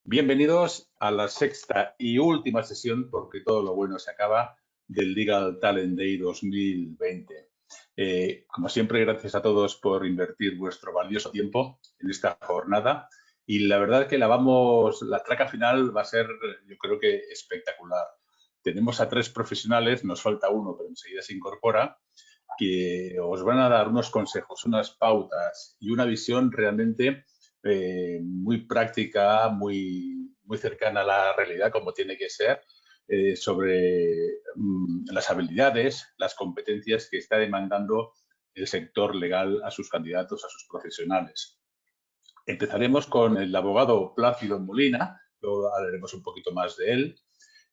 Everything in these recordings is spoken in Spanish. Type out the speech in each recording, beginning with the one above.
Bienvenidos a la sexta y última sesión, porque todo lo bueno se acaba, del Legal Talent Day 2020. Como siempre, gracias a todos por invertir vuestro valioso tiempo en esta jornada. Y la verdad que la traca final va a ser, yo creo que espectacular. Tenemos a tres profesionales, nos falta uno, pero enseguida se incorpora, que os van a dar unos consejos, unas pautas y una visión realmente muy práctica, muy cercana a la realidad, como tiene que ser, sobre las habilidades, las competencias que está demandando el sector legal a sus candidatos, a sus profesionales. Empezaremos con el abogado Plácido Molina, luego hablaremos un poquito más de él,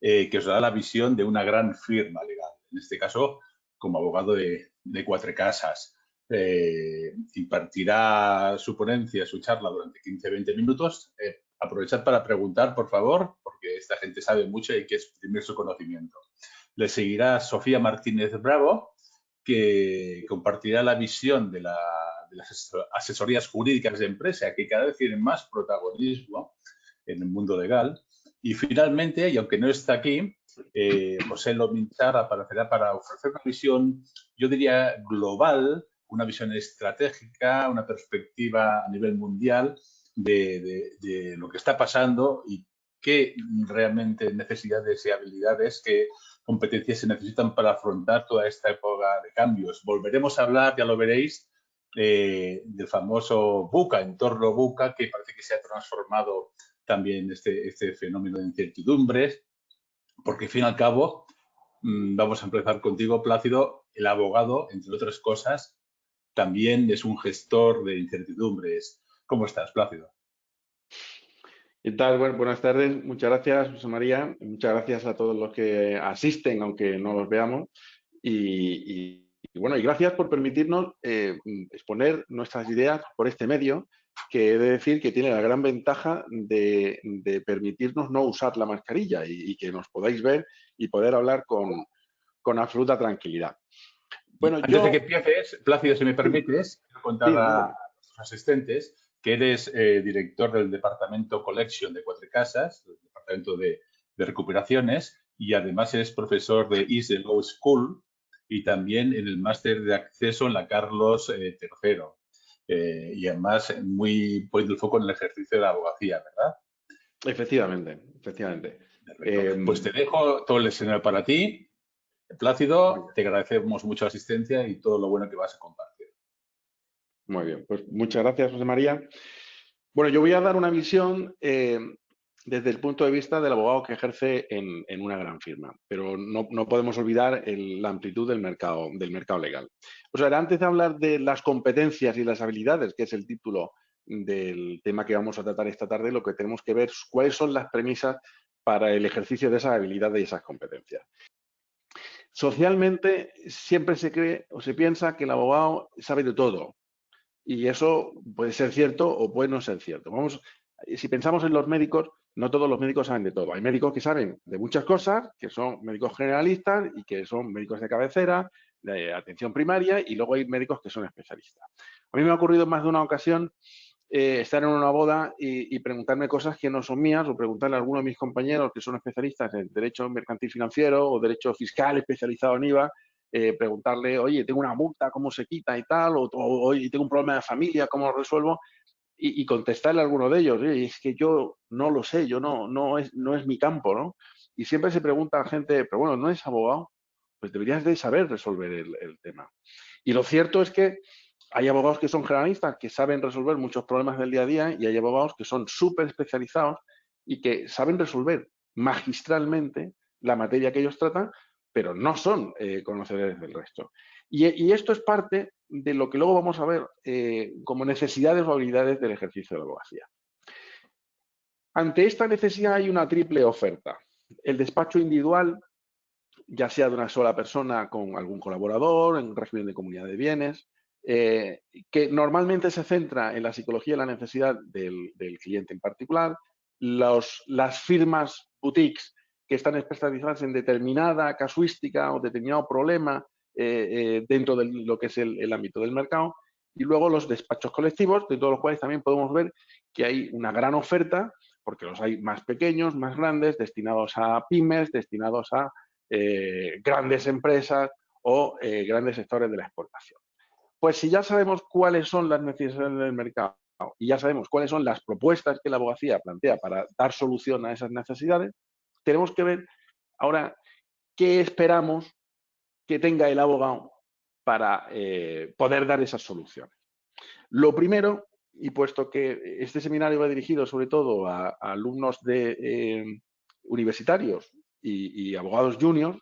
que os dará la visión de una gran firma legal, en este caso como abogado de Cuatro Casas. Impartirá su ponencia, su charla durante 15-20 minutos. Aprovechad para preguntar, por favor, porque esta gente sabe mucho y hay que exprimir su conocimiento. Le seguirá Sofía Martínez Bravo, que compartirá la visión de las asesorías jurídicas de empresa, que cada vez tienen más protagonismo en el mundo legal. Y finalmente, y aunque no está aquí, José Lominchar aparecerá para ofrecer una visión, yo diría, global, una visión estratégica, una perspectiva a nivel mundial de lo que está pasando y qué realmente necesidades y habilidades, qué competencias se necesitan para afrontar toda esta época de cambios. Volveremos a hablar, ya lo veréis, del famoso VUCA, entorno VUCA, que parece que se ha transformado también este fenómeno de incertidumbres, porque al fin y al cabo, vamos a empezar contigo, Plácido, el abogado, entre otras cosas, también es un gestor de incertidumbres. ¿Cómo estás, Plácido? ¿Qué tal? Bueno, buenas tardes. Muchas gracias, José María. Muchas gracias a todos los que asisten, aunque no los veamos. Y bueno, y gracias por permitirnos exponer nuestras ideas por este medio, que he de decir que tiene la gran ventaja de permitirnos no usar la mascarilla y que nos podáis ver y poder hablar con absoluta tranquilidad. Bueno, antes de que empieces, Plácido, si me permites, quiero contar a nuestros asistentes que eres director del departamento Collection de Cuatro Casas, del departamento de recuperaciones, y además eres profesor de East Law School y también en el máster de acceso en la Carlos III. Y además muy poniendo el foco en el ejercicio de la abogacía, ¿verdad? Efectivamente, efectivamente. Pues te dejo todo el escenario para ti. Plácido, te agradecemos mucho la asistencia y todo lo bueno que vas a compartir. Muy bien, pues muchas gracias, José María. Bueno, yo voy a dar una visión desde el punto de vista del abogado que ejerce en una gran firma, pero no podemos olvidar la amplitud del mercado legal. O sea, antes de hablar de las competencias y las habilidades, que es el título del tema que vamos a tratar esta tarde, lo que tenemos que ver es cuáles son las premisas para el ejercicio de esas habilidades y esas competencias. Socialmente siempre se cree o se piensa que el abogado sabe de todo. Y eso puede ser cierto o puede no ser cierto. Si pensamos en los médicos, no todos los médicos saben de todo. Hay médicos que saben de muchas cosas, que son médicos generalistas y que son médicos de cabecera, de atención primaria, y luego hay médicos que son especialistas. A mí me ha ocurrido más de una ocasión estar en una boda y preguntarme cosas que no son mías, o preguntarle a alguno de mis compañeros que son especialistas en derecho mercantil financiero o derecho fiscal especializado en IVA, preguntarle, oye, tengo una multa, ¿cómo se quita y tal? O oye, tengo un problema de familia, ¿cómo lo resuelvo? Y contestarle a alguno de ellos, oye, es que yo no lo sé, yo no es mi campo, ¿no? Y siempre se pregunta a gente, pero bueno, ¿no es abogado? Pues deberías de saber resolver el tema. Y lo cierto es que hay abogados que son generalistas, que saben resolver muchos problemas del día a día, y hay abogados que son súper especializados y que saben resolver magistralmente la materia que ellos tratan, pero no son conocedores del resto. Y esto es parte de lo que luego vamos a ver como necesidades o habilidades del ejercicio de la abogacía. Ante esta necesidad hay una triple oferta. El despacho individual, ya sea de una sola persona con algún colaborador, en régimen de comunidad de bienes, que normalmente se centra en la psicología y la necesidad del cliente en particular, las firmas boutiques que están especializadas en determinada casuística o determinado problema dentro de lo que es el ámbito del mercado, y luego los despachos colectivos, de todos los cuales también podemos ver que hay una gran oferta porque los hay más pequeños, más grandes, destinados a pymes, destinados a grandes empresas o grandes sectores de la exportación. Pues si ya sabemos cuáles son las necesidades del mercado y ya sabemos cuáles son las propuestas que la abogacía plantea para dar solución a esas necesidades, tenemos que ver ahora qué esperamos que tenga el abogado para poder dar esas soluciones. Lo primero, y puesto que este seminario va dirigido sobre todo a alumnos de universitarios y abogados juniors,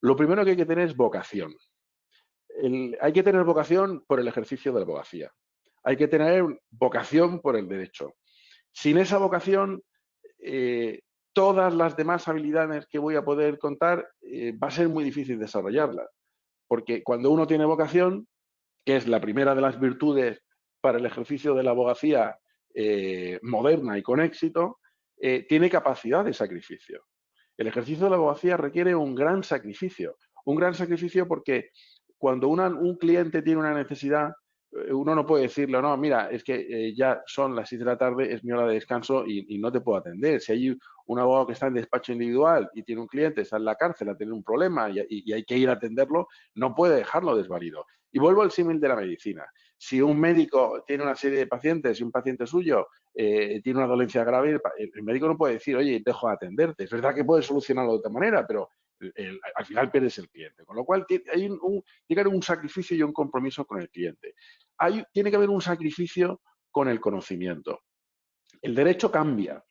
lo primero que hay que tener es vocación. Hay que tener vocación por el ejercicio de la abogacía. Hay que tener vocación por el derecho. Sin esa vocación, todas las demás habilidades que voy a poder contar va a ser muy difícil desarrollarlas. Porque cuando uno tiene vocación, que es la primera de las virtudes para el ejercicio de la abogacía moderna y con éxito, tiene capacidad de sacrificio. El ejercicio de la abogacía requiere un gran sacrificio porque cuando un cliente tiene una necesidad, uno no puede decirle, no, mira, es que ya son las 6 de la tarde, es mi hora de descanso y no te puedo atender. Si hay un abogado que está en despacho individual y tiene un cliente, está en la cárcel, a tener un problema y hay que ir a atenderlo, no puede dejarlo desvalido. Y vuelvo al símil de la medicina. Si un médico tiene una serie de pacientes y un paciente suyo tiene una dolencia grave, el médico no puede decir, oye, dejo de atenderte. Es verdad que puede solucionarlo de otra manera, pero al final pierdes el cliente. Con lo cual, tiene que haber un sacrificio y un compromiso con el cliente. Tiene que haber un sacrificio con el conocimiento. El derecho cambia.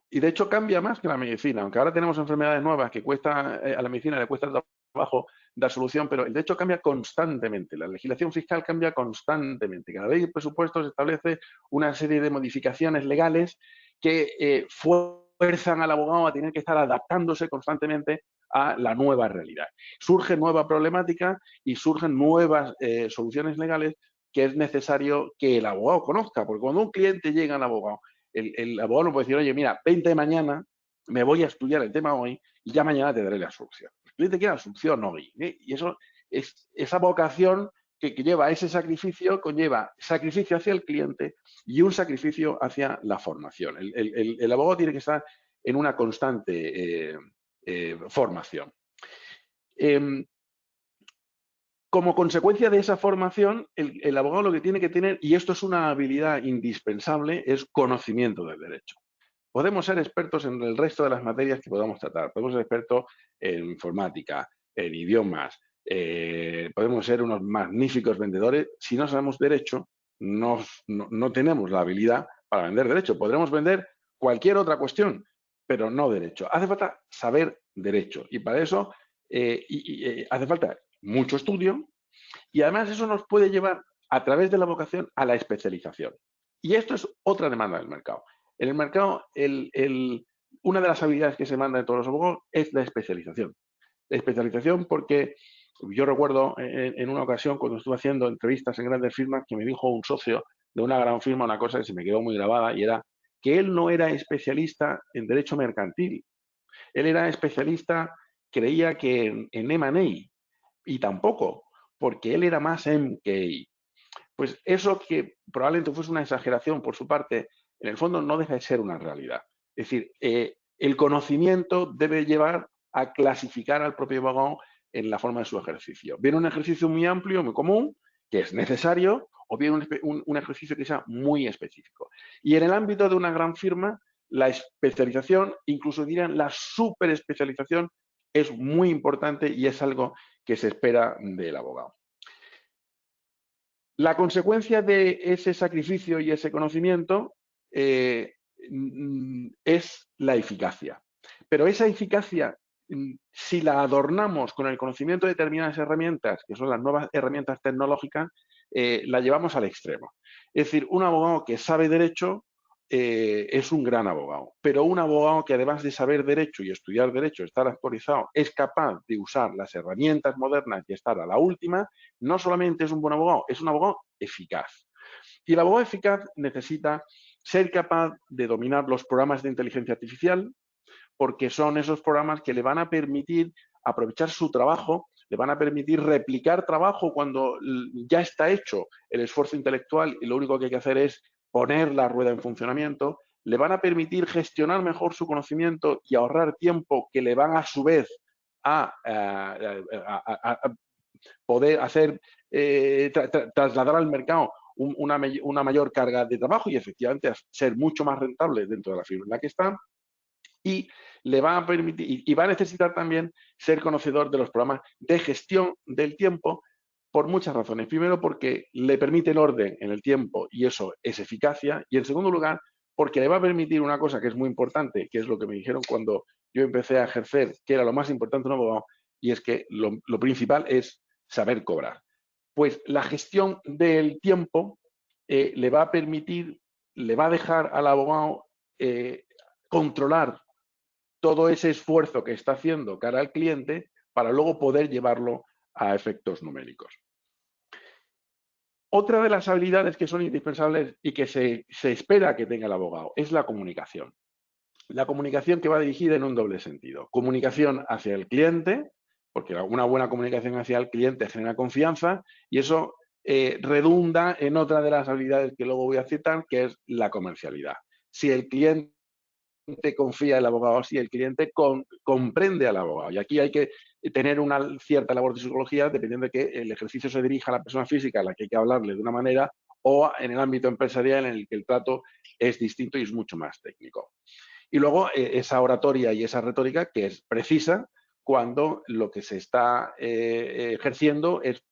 Y de hecho cambia más que la medicina, aunque ahora tenemos enfermedades nuevas que a la medicina le cuesta trabajo dar solución, pero el derecho cambia constantemente, la legislación fiscal cambia constantemente. Cada ley de presupuestos establece una serie de modificaciones legales que fuerzan al abogado a tener que estar adaptándose constantemente a la nueva realidad. Surge nueva problemática y surgen nuevas soluciones legales que es necesario que el abogado conozca, porque cuando un cliente llega al abogado, el abogado no puede decir, oye, mira, 20 de mañana me voy a estudiar el tema hoy y ya mañana te daré la solución. El cliente quiere la solución hoy. Y eso es esa vocación que lleva ese sacrificio, conlleva sacrificio hacia el cliente y un sacrificio hacia la formación. El abogado tiene que estar en una constante formación. Como consecuencia de esa formación, el abogado lo que tiene que tener, y esto es una habilidad indispensable, es conocimiento del derecho. Podemos ser expertos en el resto de las materias que podamos tratar. Podemos ser expertos en informática, en idiomas, podemos ser unos magníficos vendedores. Si no sabemos derecho, no tenemos la habilidad para vender derecho. Podremos vender cualquier otra cuestión, pero no derecho. Hace falta saber derecho y para eso hace falta mucho estudio y además eso nos puede llevar a través de la vocación a la especialización. Y esto es otra demanda del mercado. En el mercado, una de las habilidades que se manda en todos los abogados es la especialización. La especialización porque yo recuerdo en una ocasión cuando estuve haciendo entrevistas en grandes firmas que me dijo un socio de una gran firma una cosa que se me quedó muy grabada y era que él no era especialista en derecho mercantil. Él era especialista, creía que en M&A y tampoco, porque él era más M&A. Pues eso que probablemente fuese una exageración por su parte, en el fondo no deja de ser una realidad. Es decir, el conocimiento debe llevar a clasificar al propio abogado en la forma de su ejercicio. Viene un ejercicio muy amplio, muy común, que es necesario, o bien un ejercicio que sea muy específico. Y en el ámbito de una gran firma, la especialización, incluso dirían la superespecialización, es muy importante y es algo que se espera del abogado. La consecuencia de ese sacrificio y ese conocimiento es la eficacia. Pero esa eficacia, si la adornamos con el conocimiento de determinadas herramientas, que son las nuevas herramientas tecnológicas, la llevamos al extremo. Es decir, un abogado que sabe derecho es un gran abogado, pero un abogado que además de saber derecho y estudiar derecho, estar actualizado, es capaz de usar las herramientas modernas y estar a la última, no solamente es un buen abogado, es un abogado eficaz. Y el abogado eficaz necesita ser capaz de dominar los programas de inteligencia artificial, porque son esos programas que le van a permitir aprovechar su trabajo, le van a permitir replicar trabajo cuando ya está hecho el esfuerzo intelectual y lo único que hay que hacer es poner la rueda en funcionamiento, le van a permitir gestionar mejor su conocimiento y ahorrar tiempo que le van a su vez a poder hacer, trasladar al mercado una mayor carga de trabajo y efectivamente a ser mucho más rentable dentro de la firma en la que está. Y le va a permitir, y va a necesitar también ser conocedor de los programas de gestión del tiempo por muchas razones. Primero, porque le permite el orden en el tiempo y eso es eficacia. Y en segundo lugar, porque le va a permitir una cosa que es muy importante, que es lo que me dijeron cuando yo empecé a ejercer, que era lo más importante en un abogado, y es que lo principal es saber cobrar. Pues la gestión del tiempo le va a permitir, le va a dejar al abogado controlar todo ese esfuerzo que está haciendo cara al cliente para luego poder llevarlo a efectos numéricos. Otra de las habilidades que son indispensables y que se espera que tenga el abogado es la comunicación. La comunicación que va dirigida en un doble sentido. Comunicación hacia el cliente, porque una buena comunicación hacia el cliente genera confianza y eso redunda en otra de las habilidades que luego voy a citar, que es la comercialidad. Si el cliente confía en el abogado, si el cliente comprende al abogado. Y aquí hay que tener una cierta labor de psicología dependiendo de que el ejercicio se dirija a la persona física a la que hay que hablarle de una manera o en el ámbito empresarial en el que el trato es distinto y es mucho más técnico. Y luego esa oratoria y esa retórica que es precisa cuando lo que se está ejerciendo es,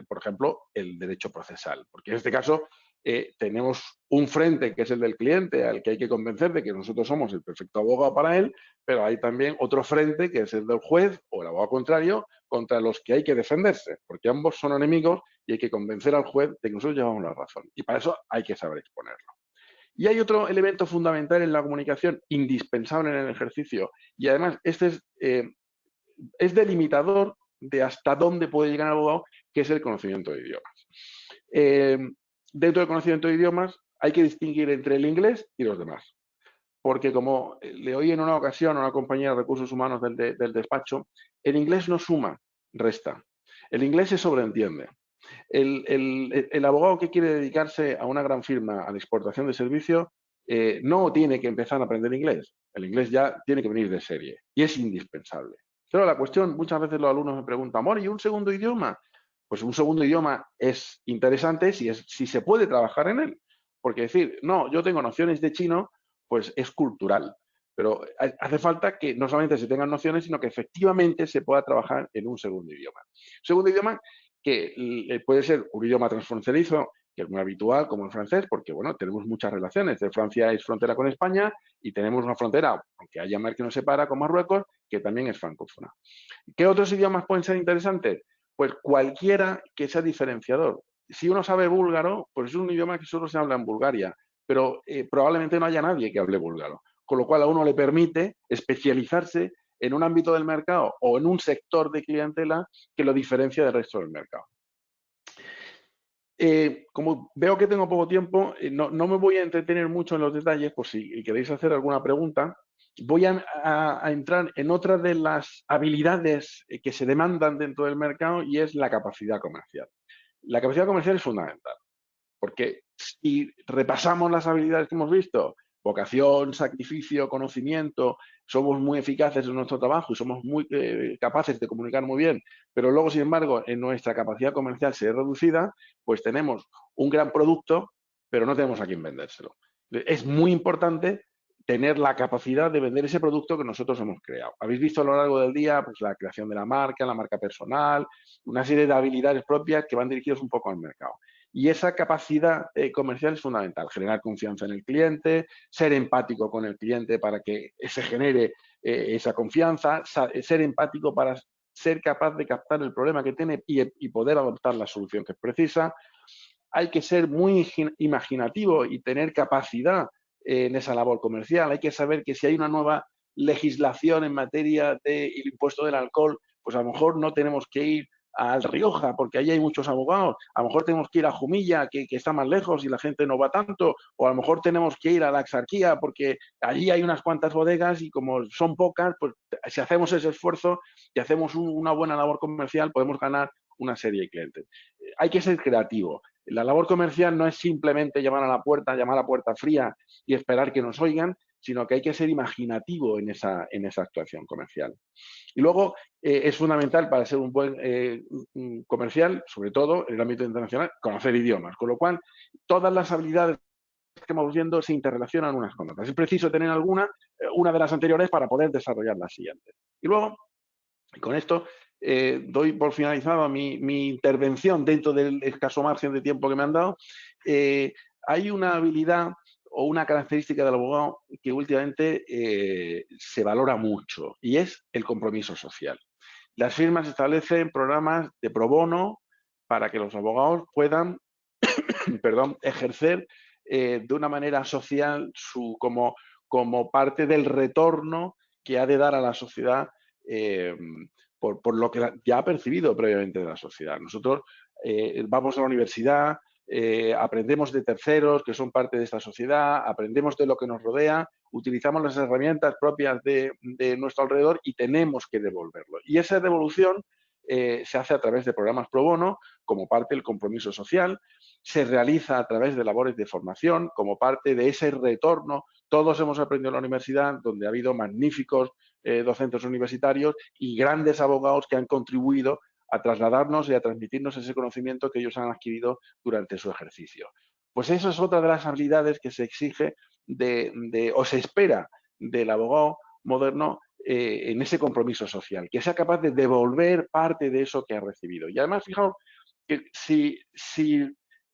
por ejemplo, el derecho procesal. Porque en este caso tenemos un frente que es el del cliente al que hay que convencer de que nosotros somos el perfecto abogado para él, pero hay también otro frente que es el del juez o el abogado contrario contra los que hay que defenderse, porque ambos son enemigos y hay que convencer al juez de que nosotros llevamos la razón. Y para eso hay que saber exponerlo. Y hay otro elemento fundamental en la comunicación, indispensable en el ejercicio, y además este es delimitador de hasta dónde puede llegar el abogado, que es el conocimiento de idiomas. Dentro del conocimiento de idiomas hay que distinguir entre el inglés y los demás. Porque como le oí en una ocasión a una compañera de recursos humanos del despacho, el inglés no suma, resta. El inglés se sobreentiende. El abogado que quiere dedicarse a una gran firma a la exportación de servicios no tiene que empezar a aprender inglés. El inglés ya tiene que venir de serie y es indispensable. Pero la cuestión, muchas veces los alumnos me preguntan, amor, ¿y un segundo idioma? Pues un segundo idioma es interesante si se puede trabajar en él. Porque decir, no, yo tengo nociones de chino, pues es cultural. Pero hace falta que no solamente se tengan nociones, sino que efectivamente se pueda trabajar en un segundo idioma. Segundo idioma que puede ser un idioma transfronterizo, que es muy habitual, como el francés, porque bueno, tenemos muchas relaciones. Francia es frontera con España y tenemos una frontera, aunque haya mar que nos separa, con Marruecos, que también es francófona. ¿Qué otros idiomas pueden ser interesantes? Pues cualquiera que sea diferenciador. Si uno sabe búlgaro, pues es un idioma que solo se habla en Bulgaria, pero probablemente no haya nadie que hable búlgaro, con lo cual a uno le permite especializarse en un ámbito del mercado o en un sector de clientela que lo diferencia del resto del mercado. Como veo que tengo poco tiempo, no me voy a entretener mucho en los detalles, por si queréis hacer alguna pregunta. Voy a entrar en otra de las habilidades que se demandan dentro del mercado y es la capacidad comercial. La capacidad comercial es fundamental, porque si repasamos las habilidades que hemos visto, vocación, sacrificio, conocimiento, somos muy eficaces en nuestro trabajo y somos muy capaces de comunicar muy bien, pero luego, sin embargo, en nuestra capacidad comercial se ve reducida, pues tenemos un gran producto, pero no tenemos a quién vendérselo. Es muy importante tener la capacidad de vender ese producto que nosotros hemos creado. Habéis visto a lo largo del día pues, la creación de la marca personal, una serie de habilidades propias que van dirigidas un poco al mercado. Y esa capacidad comercial es fundamental, generar confianza en el cliente, ser empático con el cliente para que se genere esa confianza, ser empático para ser capaz de captar el problema que tiene y poder adoptar la solución que es precisa. Hay que ser muy imaginativo y tener capacidad en esa labor comercial. Hay que saber que si hay una nueva legislación en materia del impuesto del alcohol, pues a lo mejor no tenemos que ir al Rioja, porque allí hay muchos abogados. A lo mejor tenemos que ir a Jumilla, que está más lejos y la gente no va tanto. O a lo mejor tenemos que ir a la Exarquía, porque allí hay unas cuantas bodegas y como son pocas, pues si hacemos ese esfuerzo y hacemos una buena labor comercial, podemos ganar una serie de clientes. Hay que ser creativo. La labor comercial no es simplemente llamar a la puerta fría y esperar que nos oigan, sino que hay que ser imaginativo en esa actuación comercial. Y luego es fundamental para ser un buen comercial, sobre todo en el ámbito internacional, conocer idiomas, con lo cual todas las habilidades que estamos viendo se interrelacionan unas con otras. Es preciso tener una de las anteriores para poder desarrollar las siguientes. Y luego, con esto, doy por finalizado mi intervención dentro del escaso margen de tiempo que me han dado. Hay una habilidad o una característica del abogado que últimamente se valora mucho y es el compromiso social. Las firmas establecen programas de pro bono para que los abogados puedan ejercer de una manera social como parte del retorno que ha de dar a la sociedad por lo que ya ha percibido previamente de la sociedad. Nosotros vamos a la universidad, aprendemos de terceros que son parte de esta sociedad, aprendemos de lo que nos rodea, utilizamos las herramientas propias de nuestro alrededor y tenemos que devolverlo. Y esa devolución se hace a través de programas pro bono, como parte del compromiso social, se realiza a través de labores de formación, como parte de ese retorno. Todos hemos aprendido en la universidad, donde ha habido magníficos docentes universitarios y grandes abogados que han contribuido a trasladarnos y a transmitirnos ese conocimiento que ellos han adquirido durante su ejercicio. Pues eso es otra de las habilidades que se exige o se espera del abogado moderno en ese compromiso social, que sea capaz de devolver parte de eso que ha recibido. Y además, fijaos que si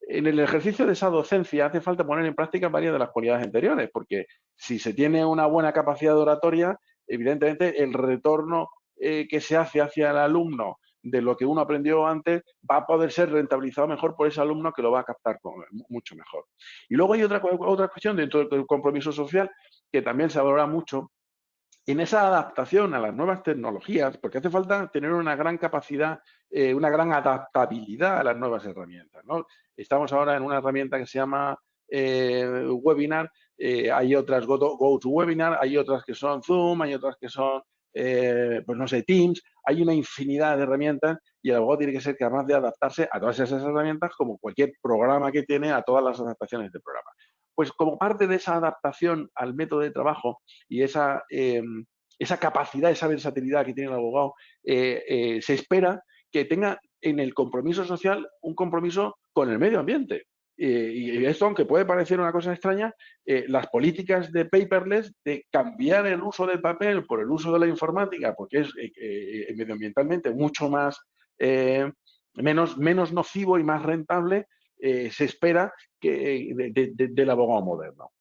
en el ejercicio de esa docencia hace falta poner en práctica varias de las cualidades anteriores, porque si se tiene una buena capacidad de oratoria, evidentemente el retorno que se hace hacia el alumno de lo que uno aprendió antes va a poder ser rentabilizado mejor por ese alumno que lo va a captar mucho mejor. Y luego hay otra cuestión dentro del compromiso social que también se valora mucho en esa adaptación a las nuevas tecnologías, porque hace falta tener una gran capacidad, una gran adaptabilidad a las nuevas herramientas, ¿no? Estamos ahora en una herramienta que se llama Webinar, hay otras GoToWebinar, hay otras que son Zoom, hay otras que son, pues no sé, Teams, hay una infinidad de herramientas y el abogado tiene que ser capaz de adaptarse a todas esas herramientas como cualquier programa que tiene a todas las adaptaciones de programa. Pues como parte de esa adaptación al método de trabajo y esa capacidad, esa versatilidad que tiene el abogado, se espera que tenga en el compromiso social un compromiso con el medio ambiente. Y esto, aunque puede parecer una cosa extraña, las políticas de paperless, de cambiar el uso del papel por el uso de la informática, porque es medioambientalmente mucho más, menos nocivo y más rentable, se espera que del abogado moderno.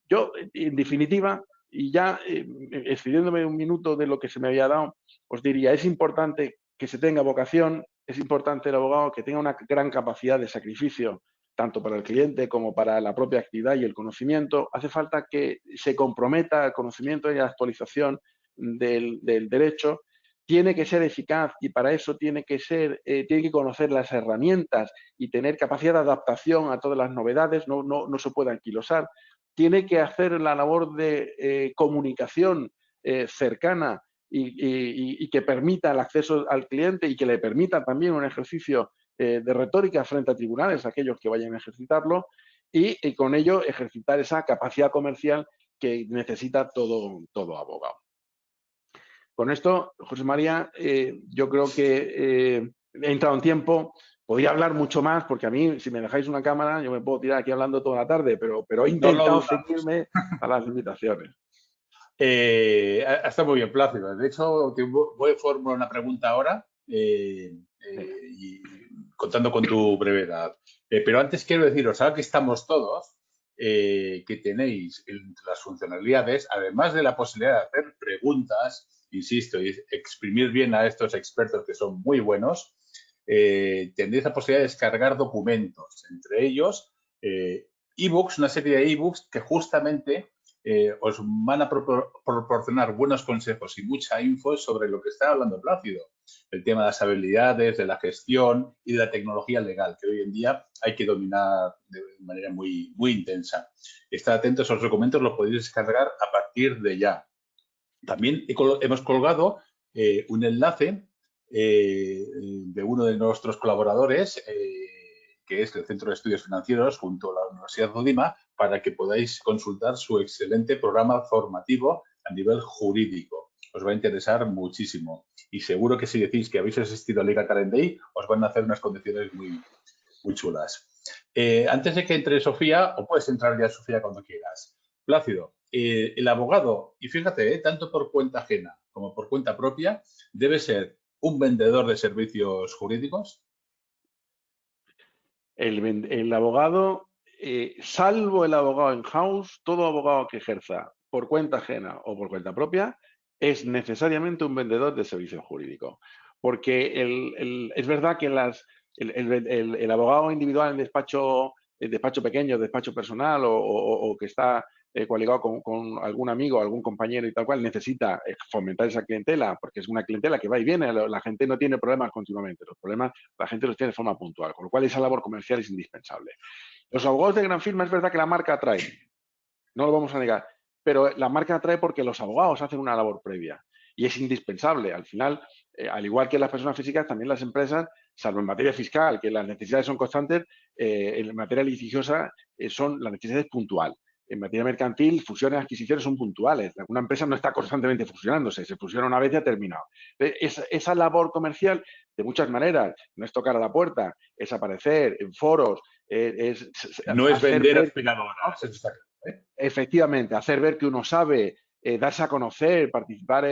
Yo, en definitiva, y ya excediéndome un minuto de lo que se me había dado, os diría, es importante que se tenga vocación, es importante el abogado que tenga una gran capacidad de sacrificio, tanto para el cliente como para la propia actividad y el conocimiento. Hace falta que se comprometa el conocimiento y la actualización del derecho. Tiene que ser eficaz y para eso tiene que conocer las herramientas y tener capacidad de adaptación a todas las novedades, no se puede anquilosar. Tiene que hacer la labor de comunicación cercana y que permita el acceso al cliente y que le permita también un ejercicio de retórica frente a tribunales, aquellos que vayan a ejercitarlo, y con ello ejercitar esa capacidad comercial que necesita todo abogado. Con esto, José María, yo creo que he entrado en tiempo. Podría hablar mucho más, porque a mí, si me dejáis una cámara, yo me puedo tirar aquí hablando toda la tarde, pero he intentado ceñirme a las limitaciones. Está muy bien, Plácido. De hecho, te voy a formular una pregunta ahora, contando con tu brevedad. Pero antes quiero deciros, ahora que estamos todos, que tenéis entre las funcionalidades, además de la posibilidad de hacer preguntas, insisto, y exprimir bien a estos expertos que son muy buenos, tendréis la posibilidad de descargar documentos, entre ellos ebooks, una serie de ebooks que justamente os van a proporcionar buenos consejos y mucha info sobre lo que está hablando Plácido, el tema de las habilidades, de la gestión y de la tecnología legal, que hoy en día hay que dominar de manera muy, muy intensa. Estad atentos a los documentos, los podéis descargar a partir de ya. También hemos colgado un enlace de uno de nuestros colaboradores que es el Centro de Estudios Financieros junto a la Universidad de Udima, para que podáis consultar su excelente programa formativo a nivel jurídico. Os va a interesar muchísimo. Y seguro que si decís que habéis asistido a Legal Talent Day, os van a hacer unas condiciones muy chulas. Antes de que entre Sofía, o puedes entrar ya, Sofía, cuando quieras. Plácido, el abogado, y fíjate, tanto por cuenta ajena como por cuenta propia, debe ser un vendedor de servicios jurídicos. El abogado, salvo el abogado in-house, todo abogado que ejerza por cuenta ajena o por cuenta propia es necesariamente un vendedor de servicios jurídicos. Porque es verdad que el abogado individual en despacho pequeño, despacho personal o que está coaligado con algún amigo, algún compañero y tal cual, necesita fomentar esa clientela, porque es una clientela que va y viene, la gente no tiene problemas continuamente, los problemas la gente los tiene de forma puntual, con lo cual esa labor comercial es indispensable. Los abogados de gran firma es verdad que la marca atrae, no lo vamos a negar, pero la marca atrae porque los abogados hacen una labor previa y es indispensable. Al final, al igual que las personas físicas, también las empresas, salvo en materia fiscal, que las necesidades son constantes, en materia litigiosa son las necesidades puntuales. En materia mercantil, fusiones y adquisiciones son puntuales. Una empresa no está constantemente fusionándose, se fusiona una vez y ha terminado. Esa labor comercial, de muchas maneras, no es tocar a la puerta, es aparecer en foros, No es hacer vender ver, aspiradoras, eso está claro, ¿eh? efectivamente, hacer ver que uno sabe, darse a conocer, participar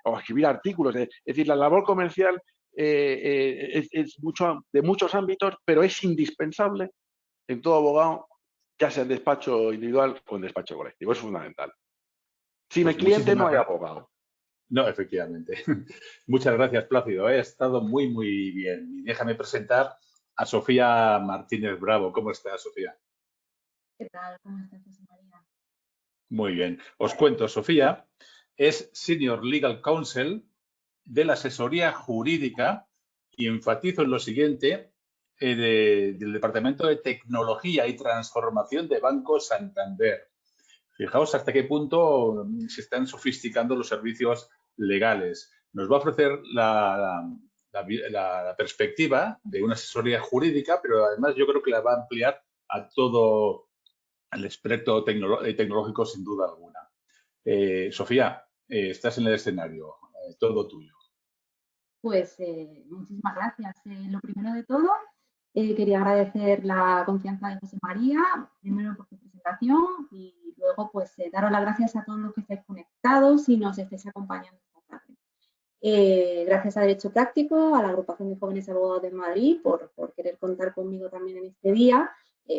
o escribir artículos. Es decir, la labor comercial es de muchos ámbitos, pero es indispensable en todo abogado, ya sea en despacho individual o en despacho colectivo. Es fundamental. Sin el Pues cliente no muchísimas hay gracias. abogado. No, efectivamente. Muchas gracias, Plácido. Ha estado muy bien. Y déjame presentar a Sofía Martínez Bravo. ¿Cómo estás, Sofía? ¿Qué tal? ¿Cómo estás, José María? Muy bien. Os cuento, Sofía es Senior Legal Counsel de la asesoría jurídica y enfatizo en lo siguiente del Departamento de Tecnología y Transformación de Banco Santander. Fijaos hasta qué punto se están sofisticando los servicios legales. Nos va a ofrecer la perspectiva de una asesoría jurídica, pero además yo creo que la va a ampliar a todo el espectro tecnológico sin duda alguna. Sofía, estás en el escenario, todo tuyo. Pues muchísimas gracias. Lo primero de todo, quería agradecer la confianza de José María, primero por su presentación y luego pues daros las gracias a todos los que estáis conectados y nos estáis acompañando esta tarde. Gracias a Derecho Práctico, a la Agrupación de Jóvenes Abogados de Madrid por querer contar conmigo también en este día.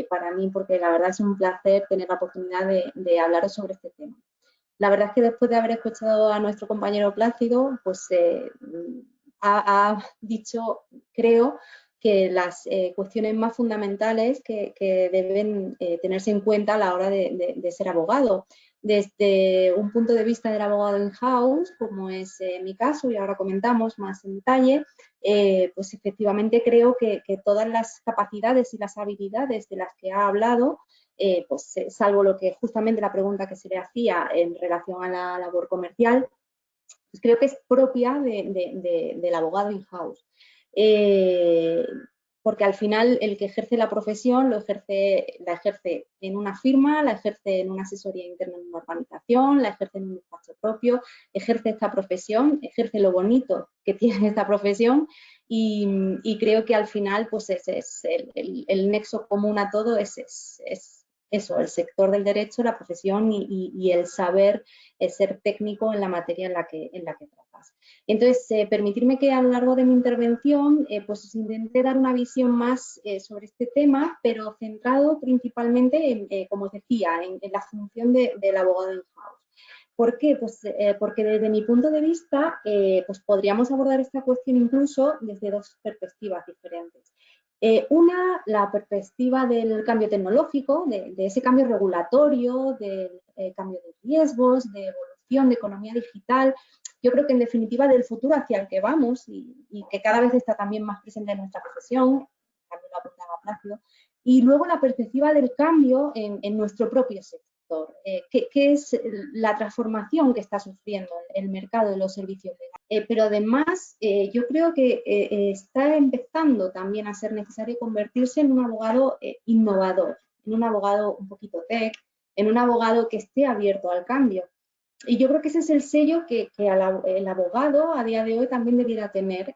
Para mí, porque la verdad es un placer tener la oportunidad de hablaros sobre este tema. La verdad es que después de haber escuchado a nuestro compañero Plácido, pues ha dicho, creo, que las cuestiones más fundamentales que deben tenerse en cuenta a la hora de ser abogado. Desde un punto de vista del abogado in-house, como es mi caso, y ahora comentamos más en detalle, pues efectivamente creo que todas las capacidades y las habilidades de las que ha hablado, pues salvo lo que justamente la pregunta que se le hacía en relación a la labor comercial, pues creo que es propia del abogado in-house. Porque al final el que ejerce la profesión la ejerce en una firma, la ejerce en una asesoría interna en una organización, la ejerce en un despacho propio, ejerce esta profesión, ejerce lo bonito que tiene esta profesión y creo que al final pues ese es el nexo común a todo es eso, el sector del derecho, la profesión y el saber ser técnico en la materia en la que tratas. Entonces, permitirme que a lo largo de mi intervención pues os intenté dar una visión más sobre este tema, pero centrado principalmente en, como os decía, en la función del abogado in-house. ¿Por qué? Pues porque desde mi punto de vista pues podríamos abordar esta cuestión incluso desde dos perspectivas diferentes. Una, la perspectiva del cambio tecnológico, de ese cambio regulatorio, del cambio de riesgos, de evolución, de economía digital. Yo creo que en definitiva del futuro hacia el que vamos y que cada vez está también más presente en nuestra profesión, también lo apuntaba Plácido, y luego la perspectiva del cambio en nuestro propio sector, que es la transformación que está sufriendo el mercado de los servicios legales. pero además yo creo que está empezando también a ser necesario convertirse en un abogado innovador, en un abogado un poquito tech, en un abogado que esté abierto al cambio. Y yo creo que ese es el sello que el abogado a día de hoy también debiera tener,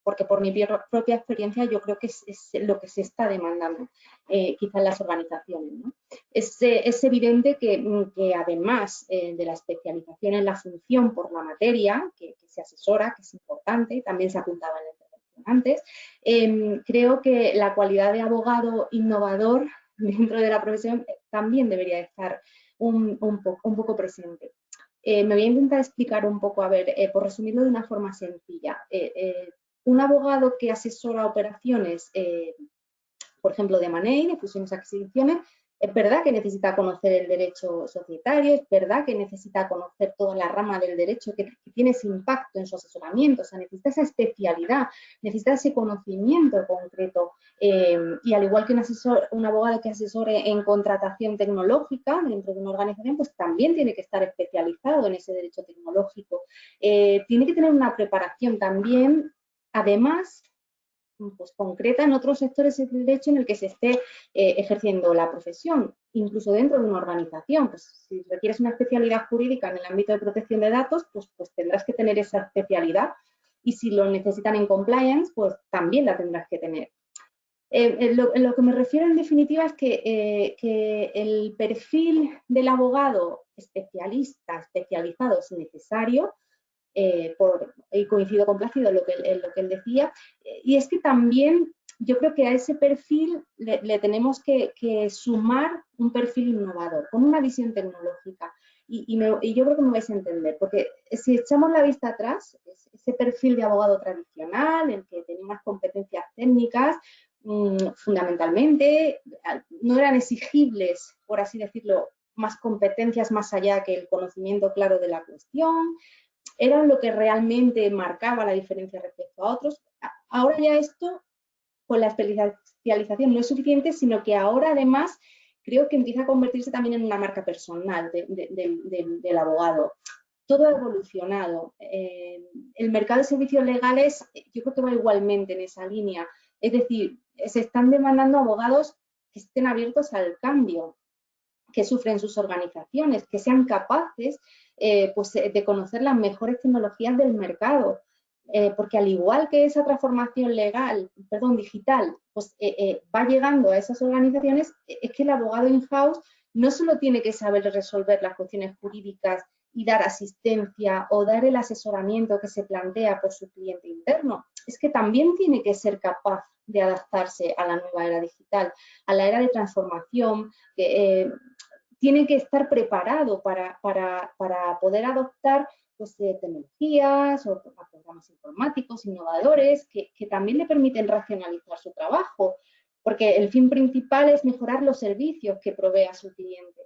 porque por mi propia experiencia yo creo que es lo que se está demandando quizá en las organizaciones, ¿no? Es evidente que además de la especialización en la función por la materia, que se asesora, que es importante, también se apuntaba en la intervención antes, creo que la cualidad de abogado innovador dentro de la profesión también debería estar un poco presente. Me voy a intentar explicar un poco, a ver, por resumirlo de una forma sencilla. Un abogado que asesora operaciones, por ejemplo, de M&A, de fusiones y adquisiciones, es verdad que necesita conocer el derecho societario, es verdad que necesita conocer toda la rama del derecho que tiene ese impacto en su asesoramiento, o sea, necesita esa especialidad, necesita ese conocimiento concreto. Y al igual que un abogado que asesore en contratación tecnológica dentro de una organización, pues también tiene que estar especializado en ese derecho tecnológico. Tiene que tener una preparación también, además, pues concreta en otros sectores del derecho en el que se esté ejerciendo la profesión, incluso dentro de una organización. Pues si requieres una especialidad jurídica en el ámbito de protección de datos, pues tendrás que tener esa especialidad, y si lo necesitan en compliance, pues también la tendrás que tener. Lo que me refiero en definitiva es que el perfil del abogado especialista, especializado, es necesario, y coincido con Plácido en lo que él decía, y es que también yo creo que a ese perfil le tenemos que sumar un perfil innovador, con una visión tecnológica. Y yo creo que me vais a entender, porque si echamos la vista atrás, ese perfil de abogado tradicional, el que tenía unas competencias técnicas, fundamentalmente, no eran exigibles, por así decirlo, más competencias más allá que el conocimiento claro de la cuestión, eran lo que realmente marcaba la diferencia respecto a otros. Ahora ya esto, con la especialización, no es suficiente, sino que ahora además creo que empieza a convertirse también en una marca personal del abogado. Todo ha evolucionado. El mercado de servicios legales yo creo que va igualmente en esa línea. Es decir, se están demandando abogados que estén abiertos al cambio, que sufren sus organizaciones, que sean capaces de conocer las mejores tecnologías del mercado, porque al igual que esa transformación digital, pues va llegando a esas organizaciones, es que el abogado in-house no solo tiene que saber resolver las cuestiones jurídicas y dar asistencia o dar el asesoramiento que se plantea por su cliente interno, es que también tiene que ser capaz de adaptarse a la nueva era digital, a la era de transformación, tiene que estar preparado para poder adoptar pues, tecnologías o programas informáticos innovadores que también le permiten racionalizar su trabajo, porque el fin principal es mejorar los servicios que provee a su cliente.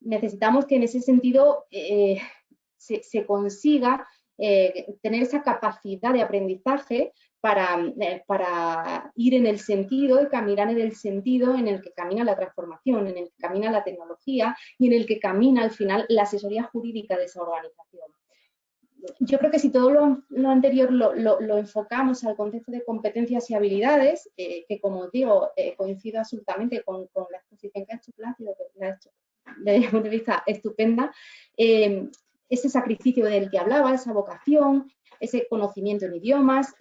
Necesitamos que en ese sentido se consiga tener esa capacidad de aprendizaje para ir en el sentido y caminar en el sentido en el que camina la transformación, en el que camina la tecnología y en el que camina al final la asesoría jurídica de esa organización. Yo creo que si todo lo anterior lo enfocamos al concepto de competencias y habilidades, que como digo, coincido absolutamente con la exposición que ha hecho Plácido, que la ha hecho desde mi punto de vista estupenda, ese sacrificio del que hablaba, esa vocación, ese conocimiento en idiomas,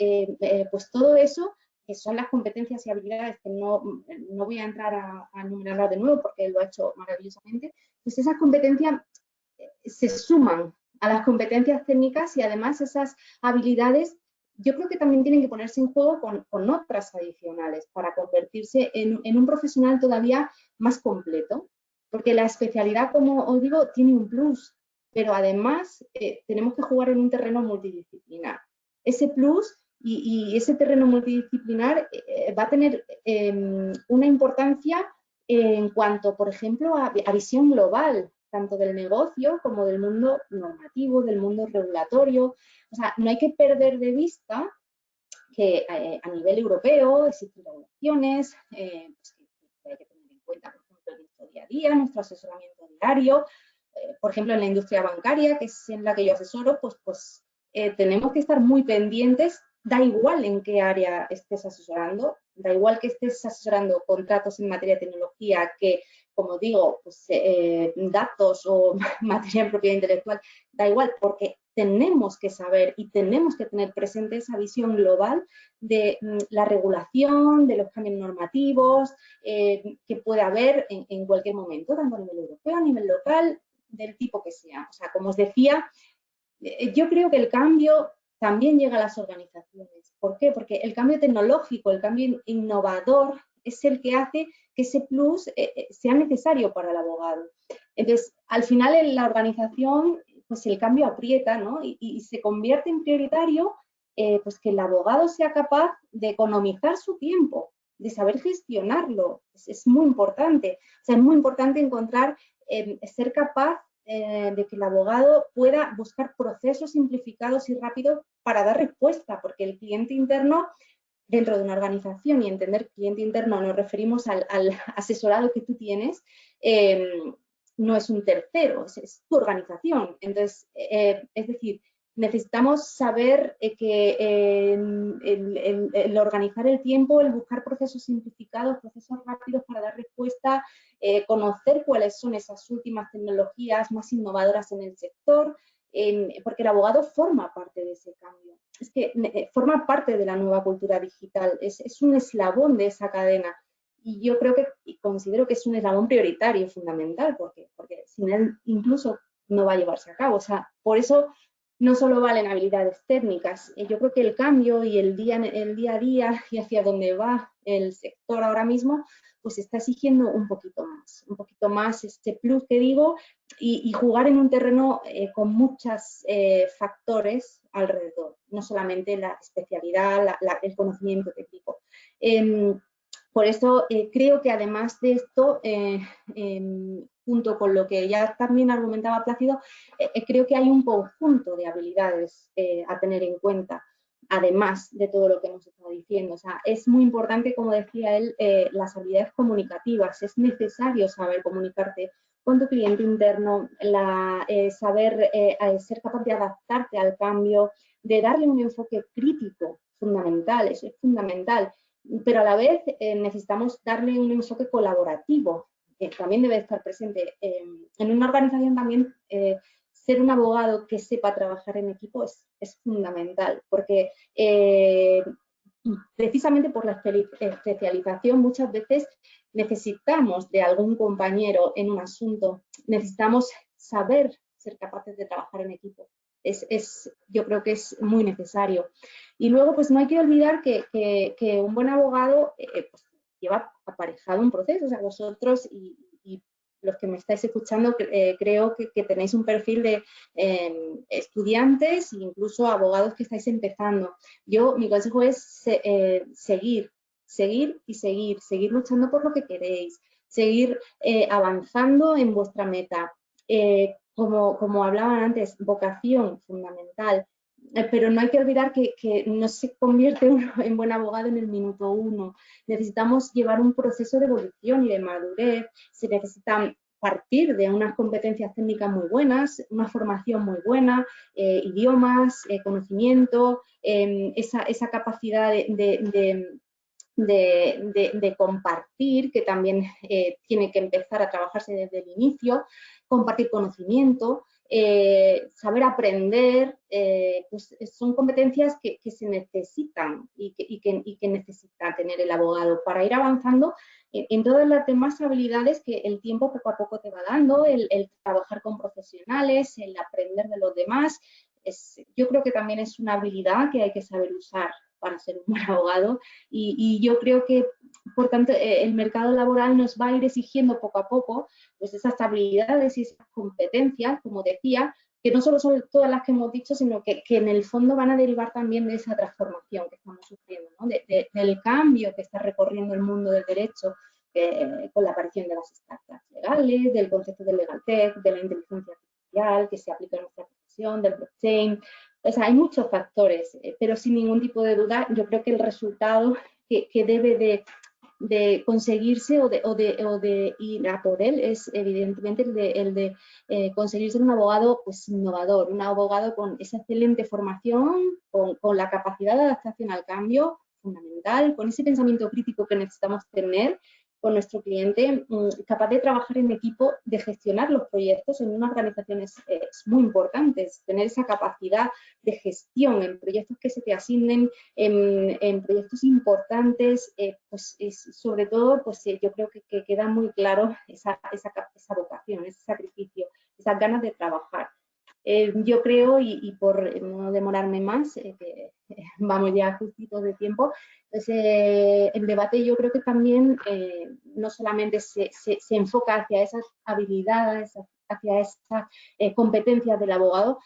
pues todo eso, que son las competencias y habilidades que no voy a entrar a enumerarlas de nuevo porque él lo ha hecho maravillosamente, pues esas competencias se suman a las competencias técnicas y además esas habilidades yo creo que también tienen que ponerse en juego con otras adicionales para convertirse en un profesional todavía más completo, porque la especialidad, como os digo, tiene un plus, pero además tenemos que jugar en un terreno multidisciplinar. Ese plus y ese terreno multidisciplinar va a tener una importancia en cuanto, por ejemplo, a visión global, tanto del negocio como del mundo normativo, del mundo regulatorio. O sea, no hay que perder de vista que a nivel europeo existen regulaciones pues que hay que tener en cuenta, por ejemplo, en nuestro día a día, nuestro asesoramiento diario. Por ejemplo, en la industria bancaria, que es en la que yo asesoro, pues tenemos que estar muy pendientes, da igual en qué área estés asesorando, da igual que estés asesorando contratos en materia de tecnología, que, como digo, pues, datos o materia en propiedad intelectual, da igual, porque tenemos que saber y tenemos que tener presente esa visión global de la regulación, de los cambios normativos que puede haber en cualquier momento, tanto a nivel europeo, a nivel local, del tipo que sea. O sea, como os decía, yo creo que el cambio también llega a las organizaciones. ¿Por qué? Porque el cambio tecnológico, el cambio innovador es el que hace que ese plus sea necesario para el abogado. Entonces, al final en la organización, pues el cambio aprieta, ¿no? Y se convierte en prioritario pues que el abogado sea capaz de economizar su tiempo, de saber gestionarlo. Es muy importante. O sea, es muy importante encontrar, ser capaz de que el abogado pueda buscar procesos simplificados y rápidos para dar respuesta, porque el cliente interno dentro de una organización, y entender cliente interno nos referimos al asesorado que tú tienes, no es un tercero, es tu organización. Entonces, es decir, necesitamos saber que el organizar el tiempo, el buscar procesos simplificados, procesos rápidos para dar respuesta, conocer cuáles son esas últimas tecnologías más innovadoras en el sector, porque el abogado forma parte de ese cambio. Es que forma parte de la nueva cultura digital, es un eslabón de esa cadena. Y yo creo que, y considero que es un eslabón prioritario, fundamental, porque sin él incluso no va a llevarse a cabo. O sea, por eso no solo valen habilidades técnicas. Yo creo que el cambio y el día a día y hacia dónde va el sector ahora mismo, pues está exigiendo un poquito más este plus que digo, y jugar en un terreno con muchos factores alrededor, no solamente la especialidad, el conocimiento técnico. Por eso creo que además de esto, junto con lo que ya también argumentaba Plácido, creo que hay un conjunto de habilidades a tener en cuenta, además de todo lo que hemos estado diciendo. O sea, es muy importante, como decía él, las habilidades comunicativas. Es necesario saber comunicarte con tu cliente interno, saber ser capaz de adaptarte al cambio, de darle un enfoque crítico, fundamental, eso es fundamental. Pero a la vez necesitamos darle un enfoque colaborativo, que también debe estar presente. En una organización también ser un abogado que sepa trabajar en equipo es fundamental, porque precisamente por la especialización muchas veces necesitamos de algún compañero en un asunto, necesitamos saber ser capaces de trabajar en equipo. Yo creo que es muy necesario. Y luego, pues no hay que olvidar que un buen abogado pues, lleva aparejado un proceso. O sea, vosotros y los que me estáis escuchando, creo que tenéis un perfil de estudiantes e incluso abogados que estáis empezando. Mi consejo es seguir luchando por lo que queréis, seguir avanzando en vuestra meta. Como hablaban antes, vocación fundamental, pero no hay que olvidar que no se convierte uno en buen abogado en el minuto 1. Necesitamos llevar un proceso de evolución y de madurez. Se necesitan partir de unas competencias técnicas muy buenas, una formación muy buena, idiomas, conocimiento, esa capacidad de compartir, que también tiene que empezar a trabajarse desde el inicio, compartir conocimiento, saber aprender, pues son competencias que se necesitan y que necesita tener el abogado para ir avanzando en todas las demás habilidades que el tiempo poco a poco te va dando, el trabajar con profesionales, el aprender de los demás. Yo creo que también es una habilidad que hay que saber usar para ser un buen abogado, y yo creo que, por tanto, el mercado laboral nos va a ir exigiendo poco a poco pues esas habilidades y esas competencias, como decía, que no solo son todas las que hemos dicho, sino que en el fondo van a derivar también de esa transformación que estamos sufriendo, ¿no? Del cambio que está recorriendo el mundo del derecho con la aparición de las startups legales, del concepto del legal tech, de la inteligencia artificial que se aplica en nuestra profesión, del blockchain. O sea, hay muchos factores, pero sin ningún tipo de duda yo creo que el resultado que debe de conseguirse o de ir a por él es evidentemente el de conseguir ser un abogado pues, innovador, un abogado con esa excelente formación, con la capacidad de adaptación al cambio fundamental, con ese pensamiento crítico que necesitamos tener con nuestro cliente, capaz de trabajar en equipo, de gestionar los proyectos en una organización es muy importante, tener esa capacidad de gestión en proyectos que se te asignen, en proyectos importantes, pues sobre todo, pues yo creo que queda muy claro esa vocación, ese sacrificio, esas ganas de trabajar. Yo creo, y por no demorarme más, que vamos ya justitos de tiempo, pues, el debate yo creo que también no solamente se enfoca hacia esas habilidades, hacia esas competencias del abogado,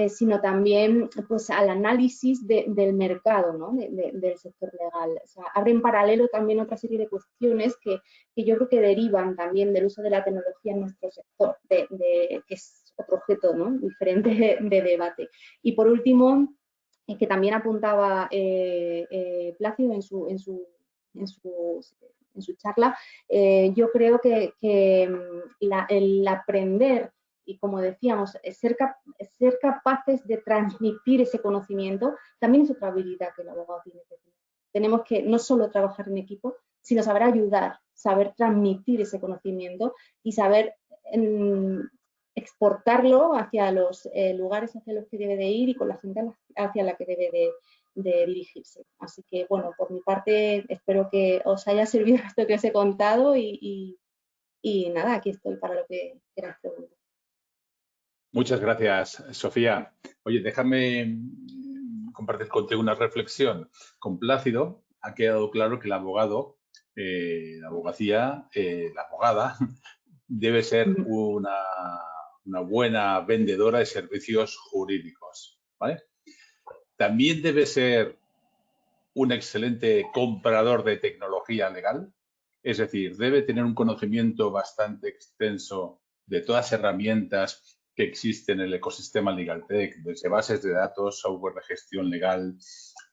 sino también pues, al análisis del mercado, ¿no? del sector legal. O sea, abre en paralelo también otra serie de cuestiones que yo creo que derivan también del uso de la tecnología en nuestro sector, que es otro objeto, ¿no? diferente de debate. Y por último, que también apuntaba Plácido en su charla, yo creo que el aprender y, como decíamos, ser capaces de transmitir ese conocimiento también es otra habilidad que el abogado tiene que tener. Tenemos que no solo trabajar en equipo, sino saber ayudar, saber transmitir ese conocimiento y saber exportarlo hacia los lugares hacia los que debe de ir y con la gente hacia la que debe de dirigirse. Así que, bueno, por mi parte, espero que os haya servido esto que os he contado y nada, aquí estoy para lo que queráis preguntar. Muchas gracias, Sofía. Oye, déjame compartir contigo una reflexión. Con Plácido ha quedado claro que el abogado, la abogacía, la abogada, debe ser una buena vendedora de servicios jurídicos, ¿vale? También debe ser un excelente comprador de tecnología legal, es decir, debe tener un conocimiento bastante extenso de todas las herramientas que existen en el ecosistema LegalTech, desde bases de datos, software de gestión legal,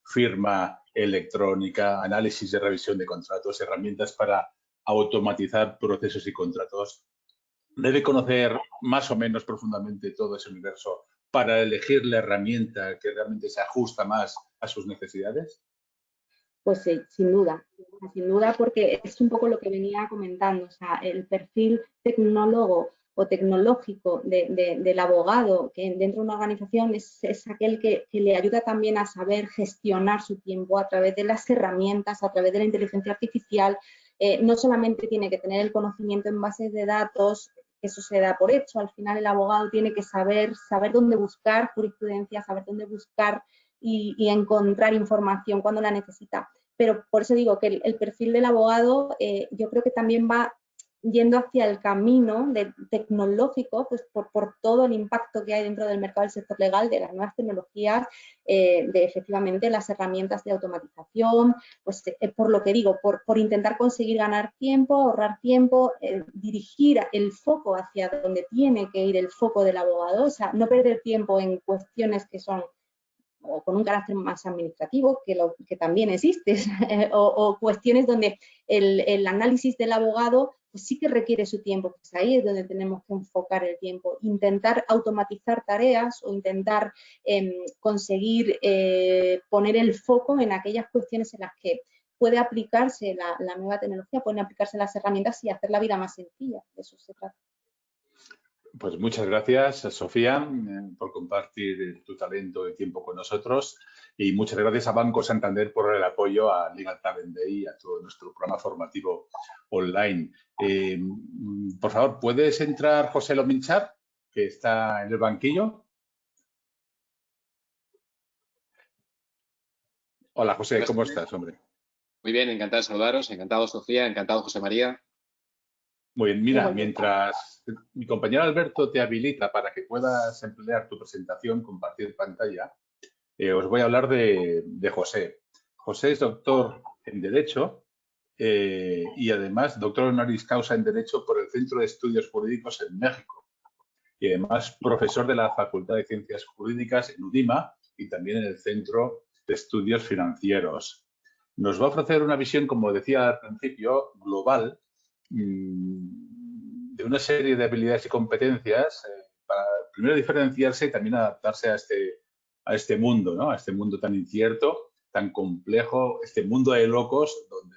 firma electrónica, análisis de revisión de contratos, herramientas para automatizar procesos y contratos. Debe conocer más o menos profundamente todo ese universo para elegir la herramienta que realmente se ajusta más a sus necesidades. Pues sí, sin duda, porque es un poco lo que venía comentando, o sea, el perfil tecnólogo o tecnológico del abogado que dentro de una organización es aquel que le ayuda también a saber gestionar su tiempo a través de las herramientas, a través de la inteligencia artificial. No solamente tiene que tener el conocimiento en bases de datos, eso se da por hecho, al final el abogado tiene que saber dónde buscar jurisprudencia, saber dónde buscar y encontrar información cuando la necesita. Pero por eso digo que el perfil del abogado yo creo que también va yendo hacia el camino tecnológico, pues por todo el impacto que hay dentro del mercado del sector legal, de las nuevas tecnologías, de efectivamente las herramientas de automatización, pues por lo que digo, por intentar conseguir ganar tiempo, ahorrar tiempo, dirigir el foco hacia donde tiene que ir el foco del abogado, o sea, no perder tiempo en cuestiones que son o con un carácter más administrativo, que también existe, o cuestiones donde el análisis del abogado pues sí que requiere su tiempo, pues ahí es donde tenemos que enfocar el tiempo, intentar automatizar tareas o intentar conseguir poner el foco en aquellas cuestiones en las que puede aplicarse la nueva tecnología, pueden aplicarse las herramientas y hacer la vida más sencilla, de eso se trata. Pues muchas gracias, Sofía, por compartir tu talento y tiempo con nosotros. Y muchas gracias a Banco Santander por el apoyo a Legal Talent Day y a todo nuestro programa formativo online. Por favor, ¿puedes entrar José Lominchar, que está en el banquillo? Hola, José, ¿cómo estás, hombre? Muy bien, encantado de saludaros. Encantado, Sofía. Encantado, José María. Muy bien, mira, mientras mi compañero Alberto te habilita para que puedas emplear tu presentación, compartir pantalla, os voy a hablar de José. José es doctor en Derecho y además doctor honoris causa en Derecho por el Centro de Estudios Jurídicos en México y además profesor de la Facultad de Ciencias Jurídicas en UDIMA y también en el Centro de Estudios Financieros. nos va a ofrecer una visión, como decía al principio, global, de una serie de habilidades y competencias para primero diferenciarse y también adaptarse a este mundo, ¿no? A este mundo tan incierto, tan complejo, este mundo de locos, donde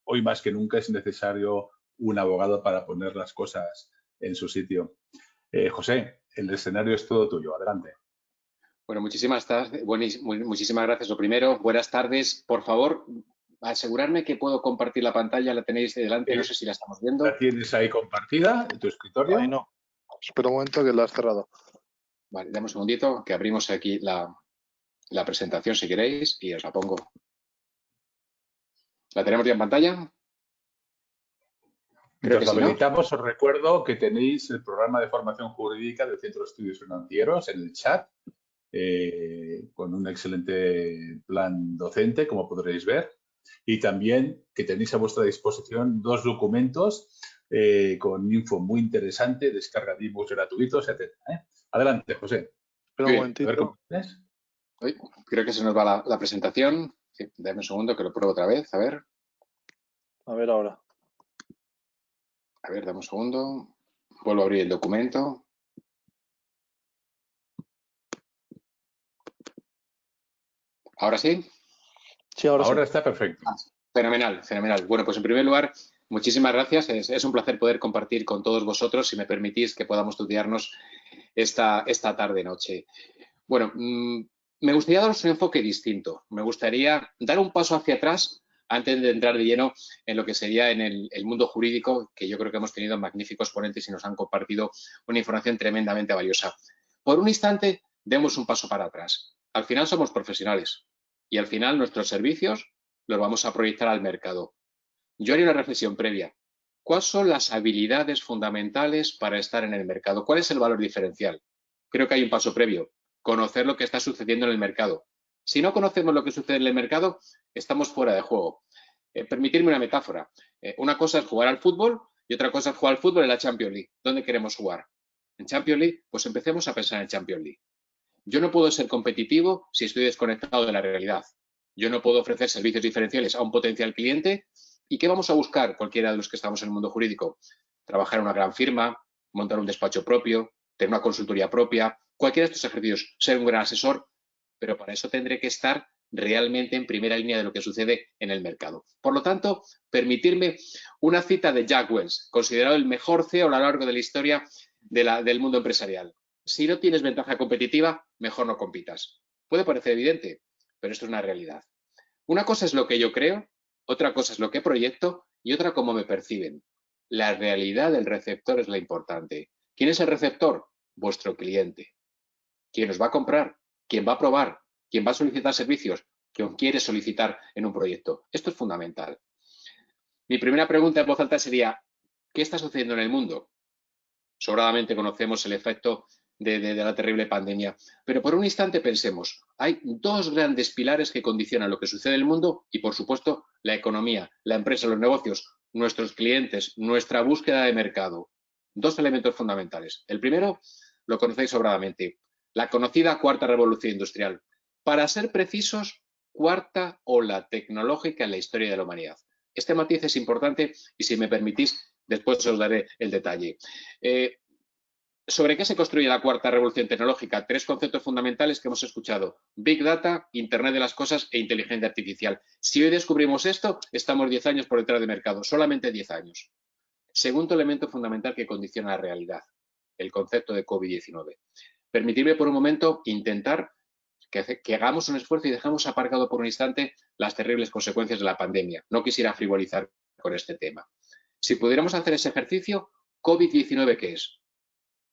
hoy más que nunca es necesario un abogado para poner las cosas en su sitio. José, el escenario es todo tuyo. Adelante. Bueno, muchísimas gracias. Lo primero, buenas tardes. Por favor, asegurarme que puedo compartir la pantalla. La tenéis delante, no sé si la estamos viendo. ¿La tienes ahí compartida en tu escritorio? Ay, no. Espera un momento que la has cerrado. Vale, dame un segundito, que abrimos aquí la presentación si queréis y os la pongo. ¿La tenemos ya en pantalla? Creo que Mientras sí, lo ¿no? habilitamos, os recuerdo que tenéis el programa de formación jurídica del Centro de Estudios Financieros en el chat, con un excelente plan docente, como podréis ver, y también que tenéis a vuestra disposición 2 documentos con info muy interesante, descarga de ebooks gratuitos, etc. Adelante, José. Espera un momentito. A ver cómo tienes. Uy, creo que se nos va la presentación. Sí, dame un segundo que lo pruebo otra vez. A ver, ahora. dame un segundo. Vuelvo a abrir el documento. ¿Ahora sí? Sí, Ahora sí. está perfecto. Fenomenal, fenomenal. Bueno, pues en primer lugar, muchísimas gracias. Es un placer poder compartir con todos vosotros, si me permitís, que podamos estudiarnos esta tarde-noche. Bueno, me gustaría daros un enfoque distinto. Me gustaría dar un paso hacia atrás antes de entrar de lleno en lo que sería en el mundo jurídico, que yo creo que hemos tenido magníficos ponentes y nos han compartido una información tremendamente valiosa. Por un instante, demos un paso para atrás. Al final somos profesionales y al final nuestros servicios los vamos a proyectar al mercado. Yo haría una reflexión previa. ¿Cuáles son las habilidades fundamentales para estar en el mercado? ¿Cuál es el valor diferencial? Creo que hay un paso previo. Conocer lo que está sucediendo en el mercado. Si no conocemos lo que sucede en el mercado, estamos fuera de juego. Permitirme una metáfora. Una cosa es jugar al fútbol y otra cosa es jugar al fútbol en la Champions League. ¿Dónde queremos jugar? ¿En Champions League? Pues empecemos a pensar en Champions League. Yo no puedo ser competitivo si estoy desconectado de la realidad. Yo no puedo ofrecer servicios diferenciales a un potencial cliente. ¿Y qué vamos a buscar cualquiera de los que estamos en el mundo jurídico? Trabajar en una gran firma, montar un despacho propio, tener una consultoría propia, cualquiera de estos ejercicios, ser un gran asesor, pero para eso tendré que estar realmente en primera línea de lo que sucede en el mercado. Por lo tanto, permitirme una cita de Jack Welch, considerado el mejor CEO a lo largo de la historia del mundo empresarial. Si no tienes ventaja competitiva, mejor no compitas. Puede parecer evidente, pero esto es una realidad. Una cosa es lo que yo creo, otra cosa es lo que proyecto y otra cómo me perciben. La realidad del receptor es la importante. ¿Quién es el receptor? Vuestro cliente. ¿Quién os va a comprar? ¿Quién va a probar? ¿Quién va a solicitar servicios? ¿Quién quiere solicitar en un proyecto? Esto es fundamental. Mi primera pregunta en voz alta sería, ¿qué está sucediendo en el mundo? Sobradamente conocemos el efecto de la terrible pandemia. Pero por un instante pensemos, hay 2 grandes pilares que condicionan lo que sucede en el mundo y, por supuesto, la economía, la empresa, los negocios, nuestros clientes, nuestra búsqueda de mercado. 2 elementos fundamentales. El primero, lo conocéis sobradamente, la conocida cuarta revolución industrial. Para ser precisos, cuarta ola tecnológica en la historia de la humanidad. Este matiz es importante y, si me permitís, después os daré el detalle. ¿Sobre qué se construye la cuarta revolución tecnológica? 3 conceptos fundamentales que hemos escuchado. Big Data, Internet de las Cosas e inteligencia artificial. Si hoy descubrimos esto, estamos 10 años por detrás de mercado, solamente 10 años. Segundo elemento fundamental que condiciona la realidad, el concepto de COVID-19. Permitidme por un momento intentar que hagamos un esfuerzo y dejamos aparcado por un instante las terribles consecuencias de la pandemia. No quisiera frivolizar con este tema. Si pudiéramos hacer ese ejercicio, ¿COVID-19 qué es?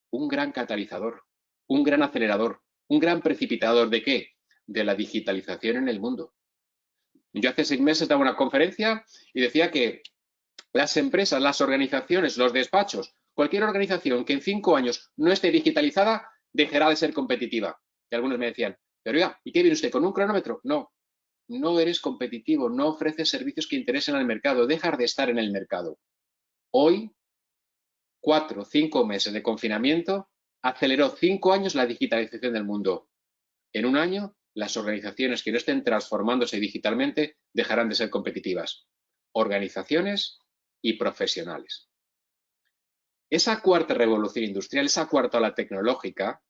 Un gran catalizador, un gran acelerador, un gran precipitador ¿de qué? De la digitalización en el mundo. Yo hace 6 meses daba una conferencia y decía que las empresas, las organizaciones, los despachos, cualquier organización que en 5 años no esté digitalizada, dejará de ser competitiva. Y algunos me decían, pero oiga, ¿y qué viene usted con un cronómetro? No, no eres competitivo, no ofreces servicios que interesen al mercado, dejar de estar en el mercado. Hoy, 4 o 5 meses de confinamiento aceleró 5 años la digitalización del mundo. En un año las organizaciones que no estén transformándose digitalmente dejarán de ser competitivas. Organizaciones y profesionales. Esa cuarta revolución industrial, esa cuarta ola tecnológica,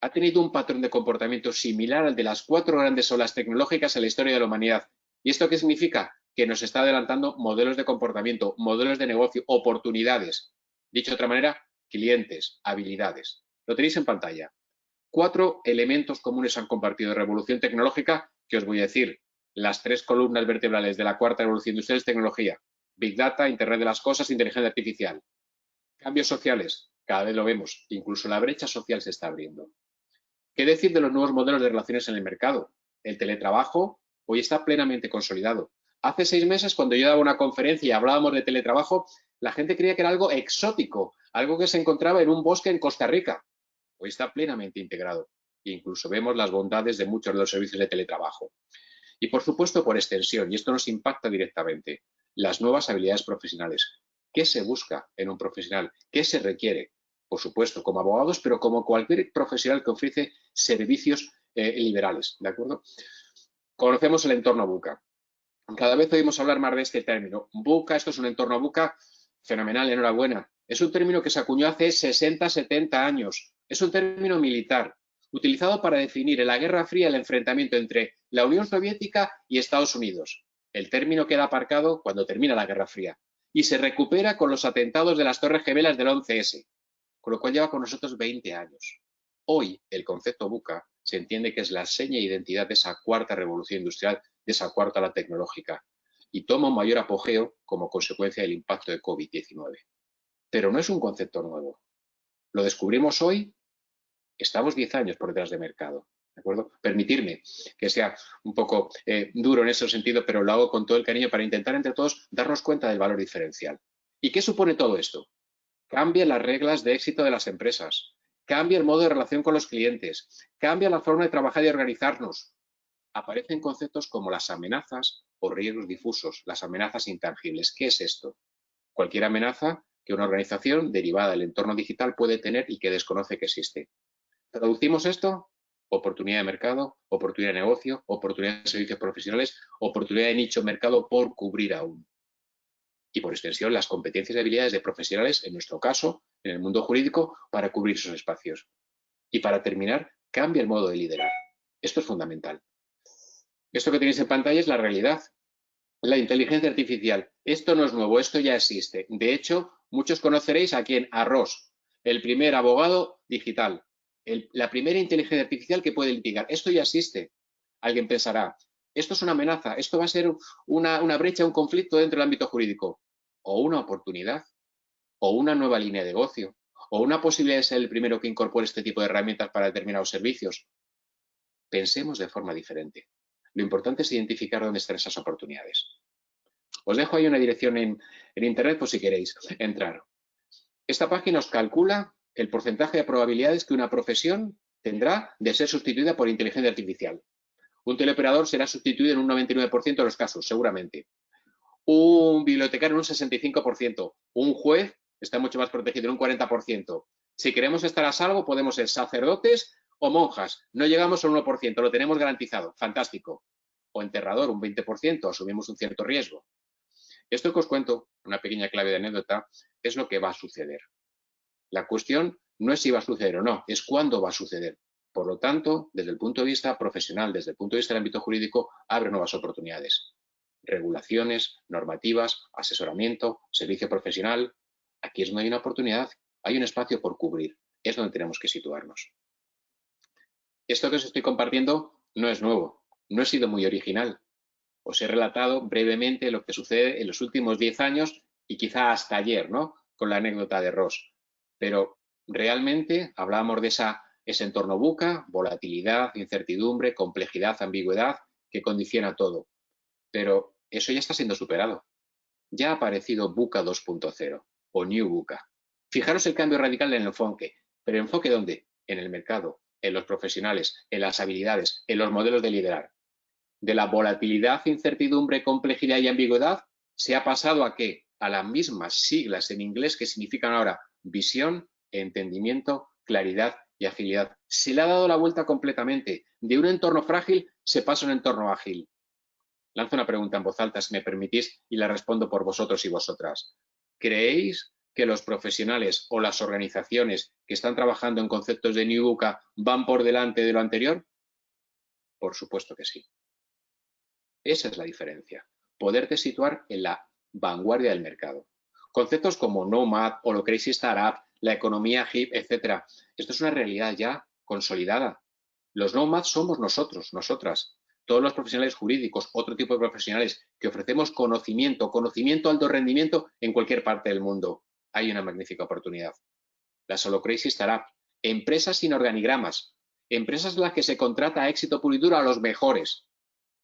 ha tenido un patrón de comportamiento similar al de las 4 grandes olas tecnológicas en la historia de la humanidad. ¿Y esto qué significa? Que nos está adelantando modelos de comportamiento, modelos de negocio, oportunidades. Dicho de otra manera, clientes, habilidades. Lo tenéis en pantalla. 4 elementos comunes han compartido de revolución tecnológica que os voy a decir. Las 3 columnas vertebrales de la cuarta revolución industrial es tecnología. Big Data, Internet de las Cosas, inteligencia artificial. Cambios sociales, cada vez lo vemos, incluso la brecha social se está abriendo. ¿Qué decir de los nuevos modelos de relaciones en el mercado? El teletrabajo hoy está plenamente consolidado. Hace 6 meses, cuando yo daba una conferencia y hablábamos de teletrabajo, la gente creía que era algo exótico, algo que se encontraba en un bosque en Costa Rica. Hoy está plenamente integrado e incluso vemos las bondades de muchos de los servicios de teletrabajo. Y por supuesto, por extensión, y esto nos impacta directamente, las nuevas habilidades profesionales. ¿Qué se busca en un profesional? ¿Qué se requiere? Por supuesto, como abogados, pero como cualquier profesional que ofrece servicios liberales, ¿de acuerdo? Conocemos el entorno VUCA. Cada vez oímos hablar más de este término. VUCA, esto es un entorno VUCA fenomenal, enhorabuena. Es un término que se acuñó hace 60, 70 años. Es un término militar, utilizado para definir en la Guerra Fría el enfrentamiento entre la Unión Soviética y Estados Unidos. El término queda aparcado cuando termina la Guerra Fría y se recupera con los atentados de las Torres Gemelas del 11S, con lo cual lleva con nosotros 20 años. Hoy el concepto VUCA se entiende que es la seña de identidad de esa cuarta revolución industrial, de esa cuarta ola tecnológica, y toma un mayor apogeo como consecuencia del impacto de COVID-19. Pero no es un concepto nuevo. Lo descubrimos hoy, estamos 10 años por detrás de mercado. ¿De acuerdo? Permitirme que sea un poco duro en ese sentido, pero lo hago con todo el cariño para intentar entre todos darnos cuenta del valor diferencial. ¿Y qué supone todo esto? Cambia las reglas de éxito de las empresas, cambia el modo de relación con los clientes, cambia la forma de trabajar y organizarnos. Aparecen conceptos como las amenazas o riesgos difusos, las amenazas intangibles. ¿Qué es esto? Cualquier amenaza que una organización derivada del entorno digital puede tener y que desconoce que existe. ¿Traducimos esto? Oportunidad de mercado, oportunidad de negocio, oportunidad de servicios profesionales, oportunidad de nicho mercado por cubrir aún. Y por extensión, las competencias y habilidades de profesionales, en nuestro caso, en el mundo jurídico, para cubrir esos espacios. Y para terminar, cambia el modo de liderar. Esto es fundamental. Esto que tenéis en pantalla es la realidad. La inteligencia artificial. Esto no es nuevo, esto ya existe. De hecho, muchos conoceréis a quién, a Ross, el primer abogado digital. La primera inteligencia artificial que puede litigar. Esto ya existe. Alguien pensará, esto es una amenaza, esto va a ser una brecha, un conflicto dentro del ámbito jurídico. O una oportunidad, o una nueva línea de negocio, o una posibilidad de ser el primero que incorpore este tipo de herramientas para determinados servicios. Pensemos de forma diferente. Lo importante es identificar dónde están esas oportunidades. Os dejo ahí una dirección en Internet por si queréis entrar. Esta página os calcula el porcentaje de probabilidades que una profesión tendrá de ser sustituida por inteligencia artificial. Un teleoperador será sustituido en un 99% de los casos, seguramente. Un bibliotecario en un 65%. Un juez está mucho más protegido en un 40%. Si queremos estar a salvo, podemos ser sacerdotes o monjas. No llegamos al 1%, lo tenemos garantizado. Fantástico. O enterrador, un 20%, asumimos un cierto riesgo. Esto que os cuento, una pequeña clave de anécdota, es lo que va a suceder. La cuestión no es si va a suceder o no, es cuándo va a suceder. Por lo tanto, desde el punto de vista profesional, desde el punto de vista del ámbito jurídico, abre nuevas oportunidades. Regulaciones, normativas, asesoramiento, servicio profesional. Aquí es donde hay una oportunidad, hay un espacio por cubrir. Es donde tenemos que situarnos. Esto que os estoy compartiendo no es nuevo, no he sido muy original. Os he relatado brevemente lo que sucede en los últimos 10 años y quizá hasta ayer, ¿no? Con la anécdota de Ross. Pero realmente hablábamos de ese entorno VUCA, volatilidad, incertidumbre, complejidad, ambigüedad, que condiciona todo. Pero eso ya está siendo superado. Ya ha aparecido VUCA 2.0 o New VUCA. Fijaros el cambio radical en el enfoque. ¿Pero enfoque dónde? En el mercado, en los profesionales, en las habilidades, en los modelos de liderar. De la volatilidad, incertidumbre, complejidad y ambigüedad, se ha pasado a ¿qué? A las mismas siglas en inglés que significan ahora visión, entendimiento, claridad y agilidad. Se le ha dado la vuelta completamente. De un entorno frágil se pasa a un entorno ágil. Lanzo una pregunta en voz alta, si me permitís, y la respondo por vosotros y vosotras. ¿Creéis que los profesionales o las organizaciones que están trabajando en conceptos de New VUCA van por delante de lo anterior? Por supuesto que sí. Esa es la diferencia. Poderte situar en la vanguardia del mercado. Conceptos como Nomad, Holacracy Startup, la economía HIP, etc. Esto es una realidad ya consolidada. Los Nomads somos nosotros, nosotras. Todos los profesionales jurídicos, otro tipo de profesionales que ofrecemos conocimiento alto rendimiento en cualquier parte del mundo. Hay una magnífica oportunidad. Las Holacracy Startup, empresas sin organigramas, empresas en las que se contrata a éxito puro y duro a los mejores.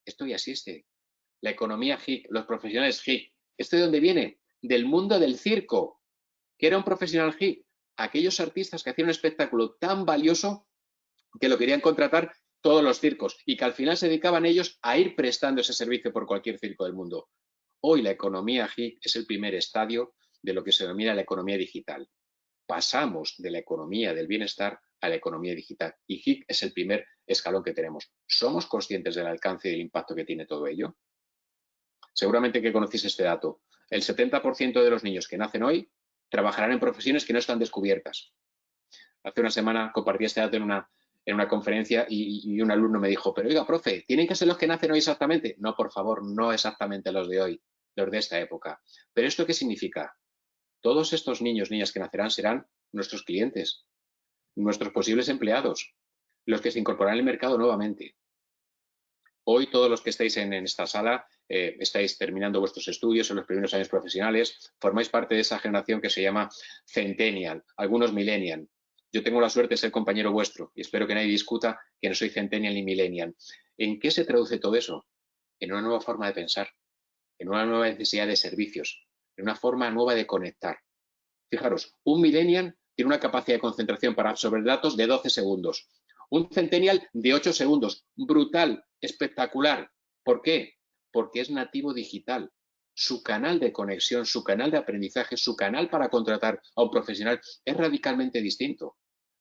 Esto ya existe. La economía HIC, los profesionales HIC. ¿Esto de dónde viene? Del mundo del circo. ¿Qué era un profesional HIC? Aquellos artistas que hacían un espectáculo tan valioso que lo querían contratar todos los circos y que al final se dedicaban ellos a ir prestando ese servicio por cualquier circo del mundo. Hoy la economía HIC es el primer estadio de lo que se denomina la economía digital. Pasamos de la economía del bienestar a la economía digital y HIC es el primer escalón que tenemos. ¿Somos conscientes del alcance y del impacto que tiene todo ello? Seguramente que conocéis este dato. El 70% de los niños que nacen hoy trabajarán en profesiones que no están descubiertas. Hace una semana compartí este dato en una conferencia y un alumno me dijo, pero oiga, profe, ¿tienen que ser los que nacen hoy exactamente? No, por favor, no exactamente los de hoy, los de esta época. ¿Pero esto qué significa? Todos estos niños, niñas que nacerán serán nuestros clientes, nuestros posibles empleados, los que se incorporarán al mercado nuevamente. Hoy todos los que estáis en esta sala estáis terminando vuestros estudios en los primeros años profesionales, formáis parte de esa generación que se llama Centennial, algunos Millennial. Yo tengo la suerte de ser compañero vuestro y espero que nadie discuta que no soy Centennial ni Millennial. ¿En qué se traduce todo eso? En una nueva forma de pensar, en una nueva necesidad de servicios, en una forma nueva de conectar. Fijaros, un Millennial tiene una capacidad de concentración para absorber datos de 12 segundos. Un Centennial de 8 segundos. Brutal, espectacular. ¿Por qué? Porque es nativo digital. Su canal de conexión, su canal de aprendizaje, su canal para contratar a un profesional es radicalmente distinto.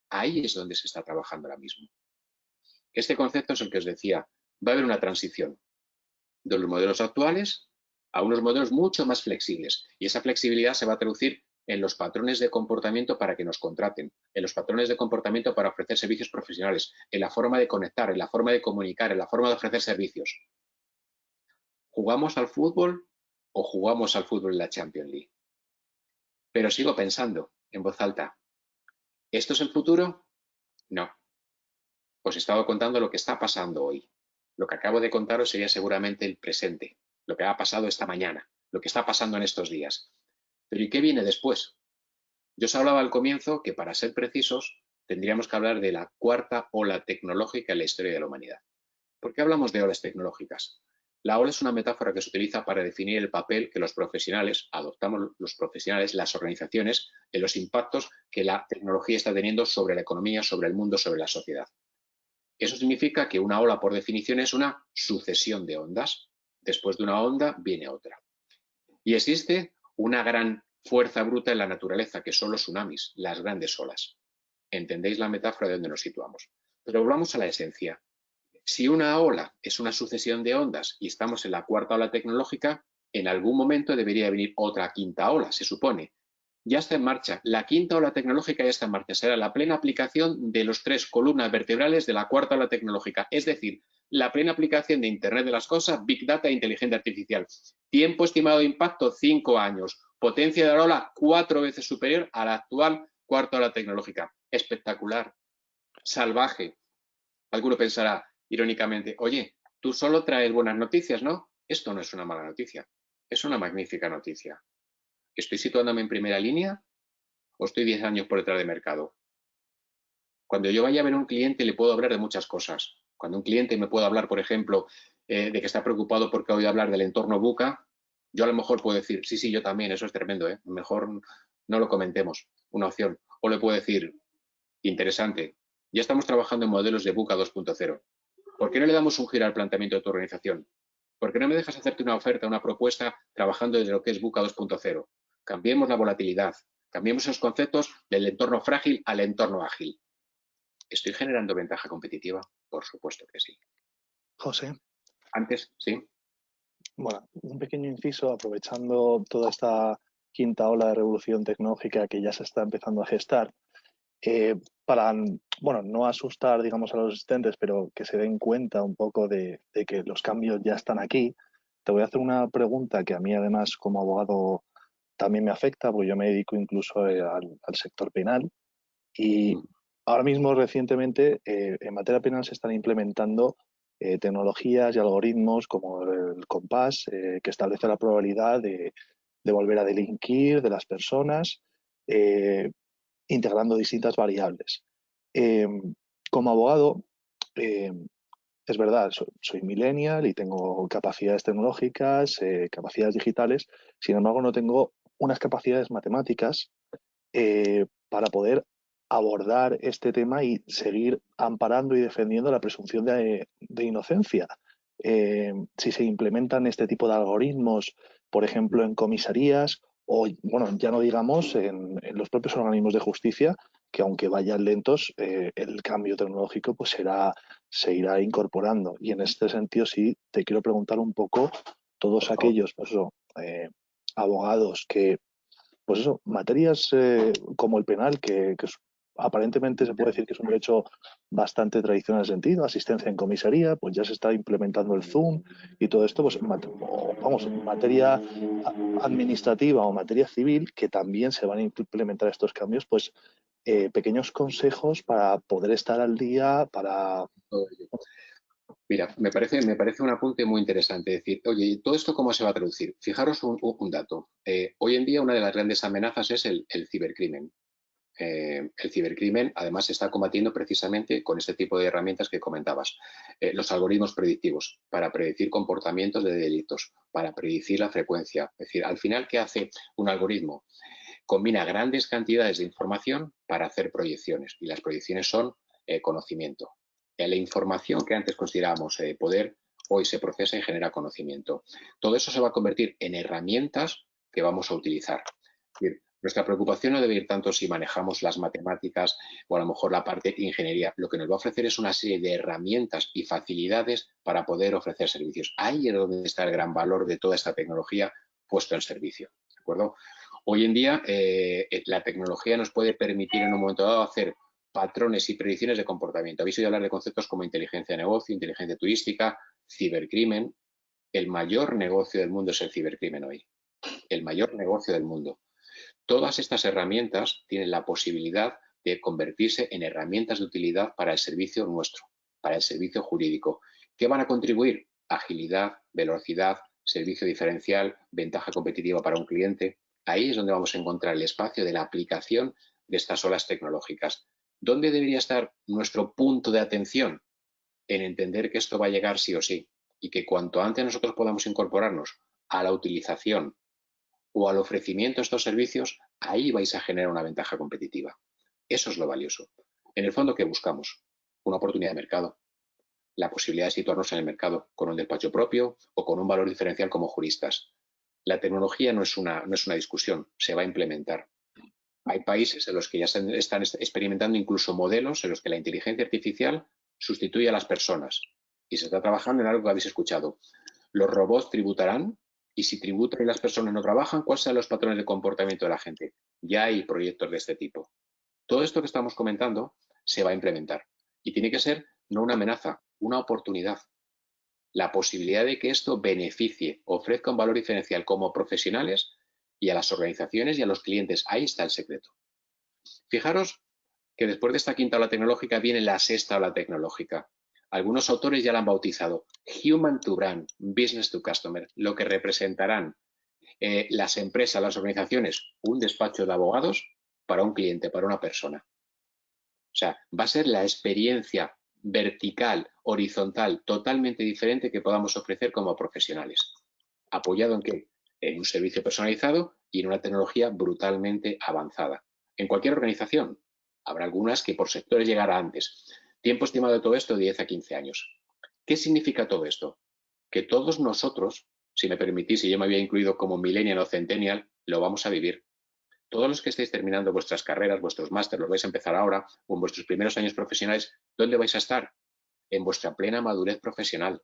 Ahí es donde se está trabajando ahora mismo. Este concepto es el que os decía. Va a haber una transición de los modelos actuales a unos modelos mucho más flexibles. Y esa flexibilidad se va a traducir en los patrones de comportamiento para que nos contraten, en los patrones de comportamiento para ofrecer servicios profesionales, en la forma de conectar, en la forma de comunicar, en la forma de ofrecer servicios. ¿Jugamos al fútbol o jugamos al fútbol en la Champions League? Pero sigo pensando en voz alta. ¿Esto es el futuro? No. Os he estado contando lo que está pasando hoy. Lo que acabo de contaros sería seguramente el presente, lo que ha pasado esta mañana, lo que está pasando en estos días. Pero ¿y qué viene después? Yo os hablaba al comienzo que, para ser precisos, tendríamos que hablar de la cuarta ola tecnológica en la historia de la humanidad. ¿Por qué hablamos de olas tecnológicas? La ola es una metáfora que se utiliza para definir el papel que los profesionales, adoptamos los profesionales, las organizaciones, en los impactos que la tecnología está teniendo sobre la economía, sobre el mundo, sobre la sociedad. Eso significa que una ola, por definición, es una sucesión de ondas. Después de una onda viene otra. Y existe una gran fuerza bruta en la naturaleza, que son los tsunamis, las grandes olas. ¿Entendéis la metáfora de dónde nos situamos? Pero volvamos a la esencia. Si una ola es una sucesión de ondas y estamos en la cuarta ola tecnológica, en algún momento debería venir otra quinta ola, se supone. Ya está en marcha. La quinta ola tecnológica ya está en marcha. Será la plena aplicación de los 3 columnas vertebrales de la cuarta ola tecnológica. Es decir, la plena aplicación de Internet de las cosas, Big Data e inteligencia artificial. Tiempo estimado de impacto, 5 años. Potencia de la ola, 4 veces superior a la actual cuarta ola tecnológica. Espectacular. Salvaje. Alguno pensará irónicamente, oye, tú solo traes buenas noticias, ¿no? Esto no es una mala noticia. Es una magnífica noticia. ¿Estoy situándome en primera línea o estoy 10 años por detrás de mercado? Cuando yo vaya a ver a un cliente le puedo hablar de muchas cosas. Cuando un cliente me puede hablar, por ejemplo, de que está preocupado porque ha oído hablar del entorno VUCA, yo a lo mejor puedo decir, sí, yo también, eso es tremendo, mejor no lo comentemos, una opción. O le puedo decir, interesante, ya estamos trabajando en modelos de VUCA 2.0. ¿Por qué no le damos un giro al planteamiento de tu organización? ¿Por qué no me dejas hacerte una oferta, una propuesta, trabajando desde lo que es VUCA 2.0? Cambiemos la volatilidad, cambiemos esos conceptos del entorno frágil al entorno ágil. ¿Estoy generando ventaja competitiva? Por supuesto que sí. José, Antes, sí. bueno, un pequeño inciso, aprovechando toda esta quinta ola de revolución tecnológica que ya se está empezando a gestar, para, bueno, no asustar, digamos, a los asistentes, pero que se den cuenta un poco de que los cambios ya están aquí, te voy a hacer una pregunta que a mí, además, como abogado, también me afecta, porque yo me dedico incluso al sector penal. Y ahora mismo, recientemente, en materia penal se están implementando tecnologías y algoritmos como el compás, que establece la probabilidad de volver a delinquir de las personas, eh, integrando distintas variables. Eh, Como abogado, eh, es verdad, soy millennial y tengo capacidades tecnológicas, capacidades digitales, sin embargo no tengo unas capacidades matemáticas para poder abordar este tema y seguir amparando y defendiendo la presunción de inocencia. Si se implementan este tipo de algoritmos, por ejemplo, en comisarías o, bueno, ya no digamos en los propios organismos de justicia, que aunque vayan lentos, el cambio tecnológico pues se irá incorporando. Y en este sentido sí te quiero preguntar un poco todos aquellos pues eso, abogados que pues eso, materias como el penal, que aparentemente se puede decir que es un derecho bastante tradicional en ese sentido, asistencia en comisaría, pues ya se está implementando el Zoom y todo esto, pues vamos, materia administrativa o materia civil, que también se van a implementar estos cambios, pues pequeños consejos para poder estar al día, para... Mira, me parece un apunte muy interesante. Es decir, oye, ¿y todo esto cómo se va a traducir? Fijaros un dato. Hoy en día una de las grandes amenazas es el cibercrimen. El cibercrimen además se está combatiendo precisamente con este tipo de herramientas que comentabas. Los algoritmos predictivos para predecir comportamientos de delitos, para predecir la frecuencia. Es decir, al final, ¿qué hace un algoritmo? Combina grandes cantidades de información para hacer proyecciones y las proyecciones son conocimiento. La información que antes considerábamos poder, hoy se procesa y genera conocimiento. Todo eso se va a convertir en herramientas que vamos a utilizar. Es decir, nuestra preocupación no debe ir tanto si manejamos las matemáticas o a lo mejor la parte de ingeniería. Lo que nos va a ofrecer es una serie de herramientas y facilidades para poder ofrecer servicios. Ahí es donde está el gran valor de toda esta tecnología puesto en servicio. ¿De acuerdo? Hoy en día la tecnología nos puede permitir en un momento dado hacer patrones y predicciones de comportamiento. Habéis oído hablar de conceptos como inteligencia de negocio, inteligencia turística, cibercrimen. El mayor negocio del mundo es el cibercrimen hoy. El mayor negocio del mundo. Todas estas herramientas tienen la posibilidad de convertirse en herramientas de utilidad para el servicio nuestro, para el servicio jurídico. ¿Qué van a contribuir? Agilidad, velocidad, servicio diferencial, ventaja competitiva para un cliente. Ahí es donde vamos a encontrar el espacio de la aplicación de estas olas tecnológicas. ¿Dónde debería estar nuestro punto de atención? En entender que esto va a llegar sí o sí y que cuanto antes nosotros podamos incorporarnos a la utilización o al ofrecimiento de estos servicios, ahí vais a generar una ventaja competitiva. Eso es lo valioso. En el fondo, ¿qué buscamos? Una oportunidad de mercado, la posibilidad de situarnos en el mercado con un despacho propio o con un valor diferencial como juristas. La tecnología no es una discusión, se va a implementar. Hay países en los que ya están experimentando incluso modelos en los que la inteligencia artificial sustituye a las personas. Y se está trabajando en algo que habéis escuchado. Los robots tributarán y si tributan y las personas no trabajan, ¿cuáles son los patrones de comportamiento de la gente? Ya hay proyectos de este tipo. Todo esto que estamos comentando se va a implementar y tiene que ser no una amenaza, una oportunidad. La posibilidad de que esto beneficie, ofrezca un valor diferencial como profesionales y a las organizaciones y a los clientes. Ahí está el secreto. Fijaros que después de esta quinta ola tecnológica viene la sexta ola tecnológica. Algunos autores ya la han bautizado Human to Brand, Business to Customer, lo que representarán las empresas, las organizaciones, un despacho de abogados para un cliente, para una persona. O sea, va a ser la experiencia vertical, horizontal, totalmente diferente que podamos ofrecer como profesionales. ¿Apoyado en qué? En un servicio personalizado y en una tecnología brutalmente avanzada. En cualquier organización. Habrá algunas que por sectores llegará antes. Tiempo estimado de todo esto, 10 a 15 años. ¿Qué significa todo esto? Que todos nosotros, si me permitís, y yo me había incluido como millennial o centennial, lo vamos a vivir. Todos los que estéis terminando vuestras carreras, vuestros másteres, los vais a empezar ahora, o en vuestros primeros años profesionales, ¿dónde vais a estar? En vuestra plena madurez profesional.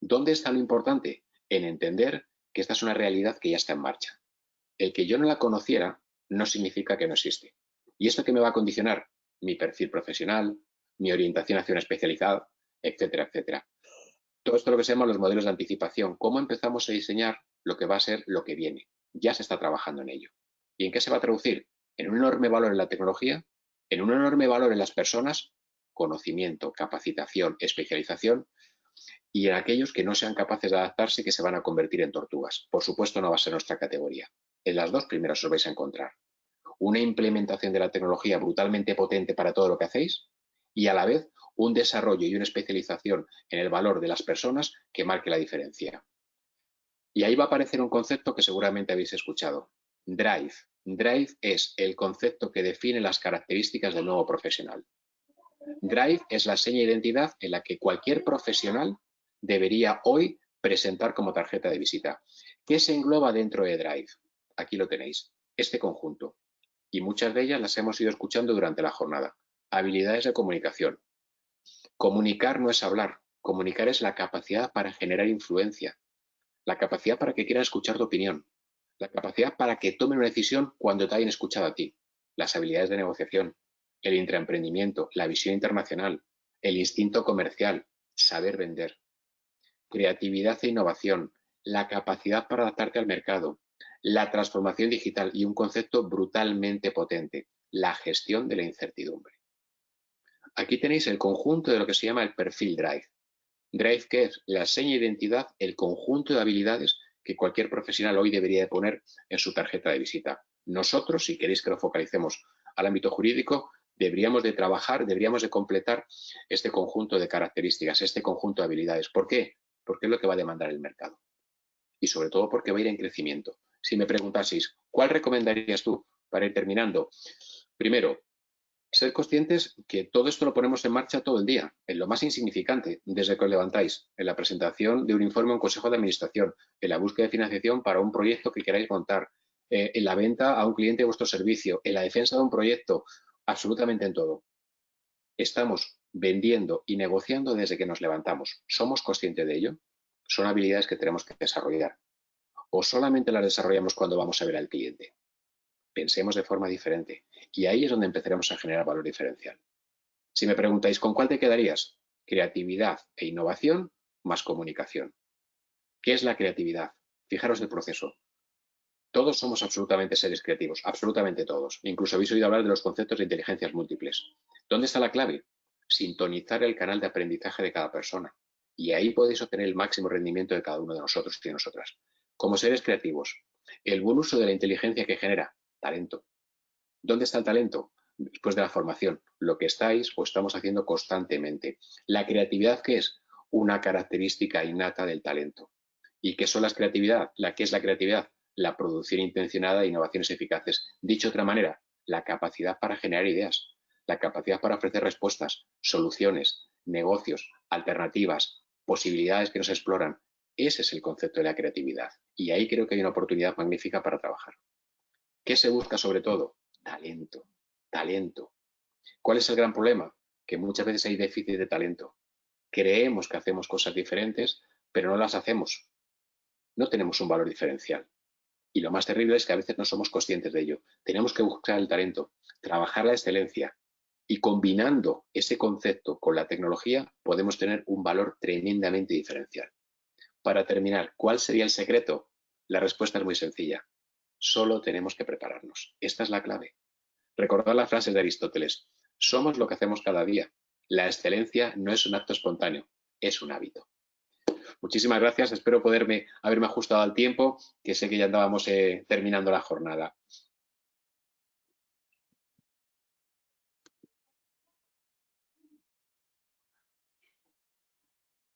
¿Dónde está lo importante? En entender que esta es una realidad que ya está en marcha. El que yo no la conociera no significa que no existe. ¿Y esto qué me va a condicionar? Mi perfil profesional, mi orientación hacia una especialidad, etcétera, etcétera. Todo esto es lo que se llama los modelos de anticipación. ¿Cómo empezamos a diseñar lo que va a ser lo que viene? Ya se está trabajando en ello. ¿Y en qué se va a traducir? En un enorme valor en la tecnología, en un enorme valor en las personas, conocimiento, capacitación, especialización, y en aquellos que no sean capaces de adaptarse y que se van a convertir en tortugas. Por supuesto, no va a ser nuestra categoría. En las dos primeras os vais a encontrar una implementación de la tecnología brutalmente potente para todo lo que hacéis y a la vez un desarrollo y una especialización en el valor de las personas que marque la diferencia. Y ahí va a aparecer un concepto que seguramente habéis escuchado. Drive. Drive es el concepto que define las características del nuevo profesional. Drive es la seña de identidad en la que cualquier profesional debería hoy presentar como tarjeta de visita. ¿Qué se engloba dentro de Drive? Aquí lo tenéis, este conjunto. Y muchas de ellas las hemos ido escuchando durante la jornada. Habilidades de comunicación. Comunicar no es hablar, comunicar es la capacidad para generar influencia, la capacidad para que quieran escuchar tu opinión, la capacidad para que tomen una decisión cuando te hayan escuchado a ti, las habilidades de negociación, el intraemprendimiento, la visión internacional, el instinto comercial, saber vender, creatividad e innovación, la capacidad para adaptarte al mercado, la transformación digital y un concepto brutalmente potente, la gestión de la incertidumbre. Aquí tenéis el conjunto de lo que se llama el perfil Drive. Drive, que es la seña de identidad, el conjunto de habilidades que cualquier profesional hoy debería de poner en su tarjeta de visita. Nosotros, si queréis que lo focalicemos al ámbito jurídico, deberíamos de trabajar, deberíamos de completar este conjunto de características, este conjunto de habilidades. ¿Por qué? Porque es lo que va a demandar el mercado. Y sobre todo porque va a ir en crecimiento. Si me preguntaseis, ¿cuál recomendarías tú para ir terminando? Primero, ser conscientes que todo esto lo ponemos en marcha todo el día, en lo más insignificante, desde que os levantáis, en la presentación de un informe a un consejo de administración, en la búsqueda de financiación para un proyecto que queráis montar, en la venta a un cliente de vuestro servicio, en la defensa de un proyecto, absolutamente en todo. Estamos vendiendo y negociando desde que nos levantamos. ¿Somos conscientes de ello? Son habilidades que tenemos que desarrollar. ¿O solamente las desarrollamos cuando vamos a ver al cliente? Pensemos de forma diferente y ahí es donde empezaremos a generar valor diferencial. Si me preguntáis, ¿con cuál te quedarías? Creatividad e innovación más comunicación. ¿Qué es la creatividad? Fijaros el proceso. Todos somos absolutamente seres creativos, absolutamente todos. Incluso habéis oído hablar de los conceptos de inteligencias múltiples. ¿Dónde está la clave? Sintonizar el canal de aprendizaje de cada persona. Y ahí podéis obtener el máximo rendimiento de cada uno de nosotros y de nosotras. Como seres creativos, el buen uso de la inteligencia que genera talento. ¿Dónde está el talento? Después de la formación, lo que estáis o estamos haciendo constantemente. La creatividad, ¿qué es? Una característica innata del talento. ¿Y qué son las creatividad? ¿Qué es la creatividad? La producción intencionada de innovaciones eficaces. Dicho de otra manera, la capacidad para generar ideas, la capacidad para ofrecer respuestas, soluciones, negocios, alternativas, posibilidades que nos exploran. Ese es el concepto de la creatividad. Y ahí creo que hay una oportunidad magnífica para trabajar. ¿Qué se busca sobre todo? Talento, talento. ¿Cuál es el gran problema? Que muchas veces hay déficit de talento. Creemos que hacemos cosas diferentes, pero no las hacemos. No tenemos un valor diferencial. Y lo más terrible es que a veces no somos conscientes de ello. Tenemos que buscar el talento, trabajar la excelencia. Y combinando ese concepto con la tecnología, podemos tener un valor tremendamente diferencial. Para terminar, ¿cuál sería el secreto? La respuesta es muy sencilla. Solo tenemos que prepararnos. Esta es la clave. Recordad las frases de Aristóteles. Somos lo que hacemos cada día. La excelencia no es un acto espontáneo, es un hábito. Muchísimas gracias. Espero haberme ajustado al tiempo, que sé que ya andábamos terminando la jornada.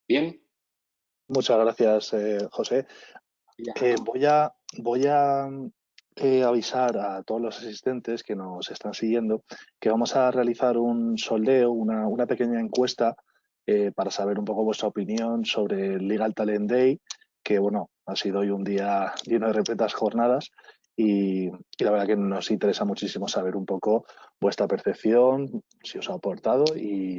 ¿Bien? Muchas gracias, José. Voy a avisar a todos los asistentes que nos están siguiendo que vamos a realizar un sondeo, una pequeña encuesta para saber un poco vuestra opinión sobre el Legal Talent Day, que bueno, ha sido hoy un día lleno de repletas jornadas y la verdad que nos interesa muchísimo saber un poco vuestra percepción, si os ha aportado y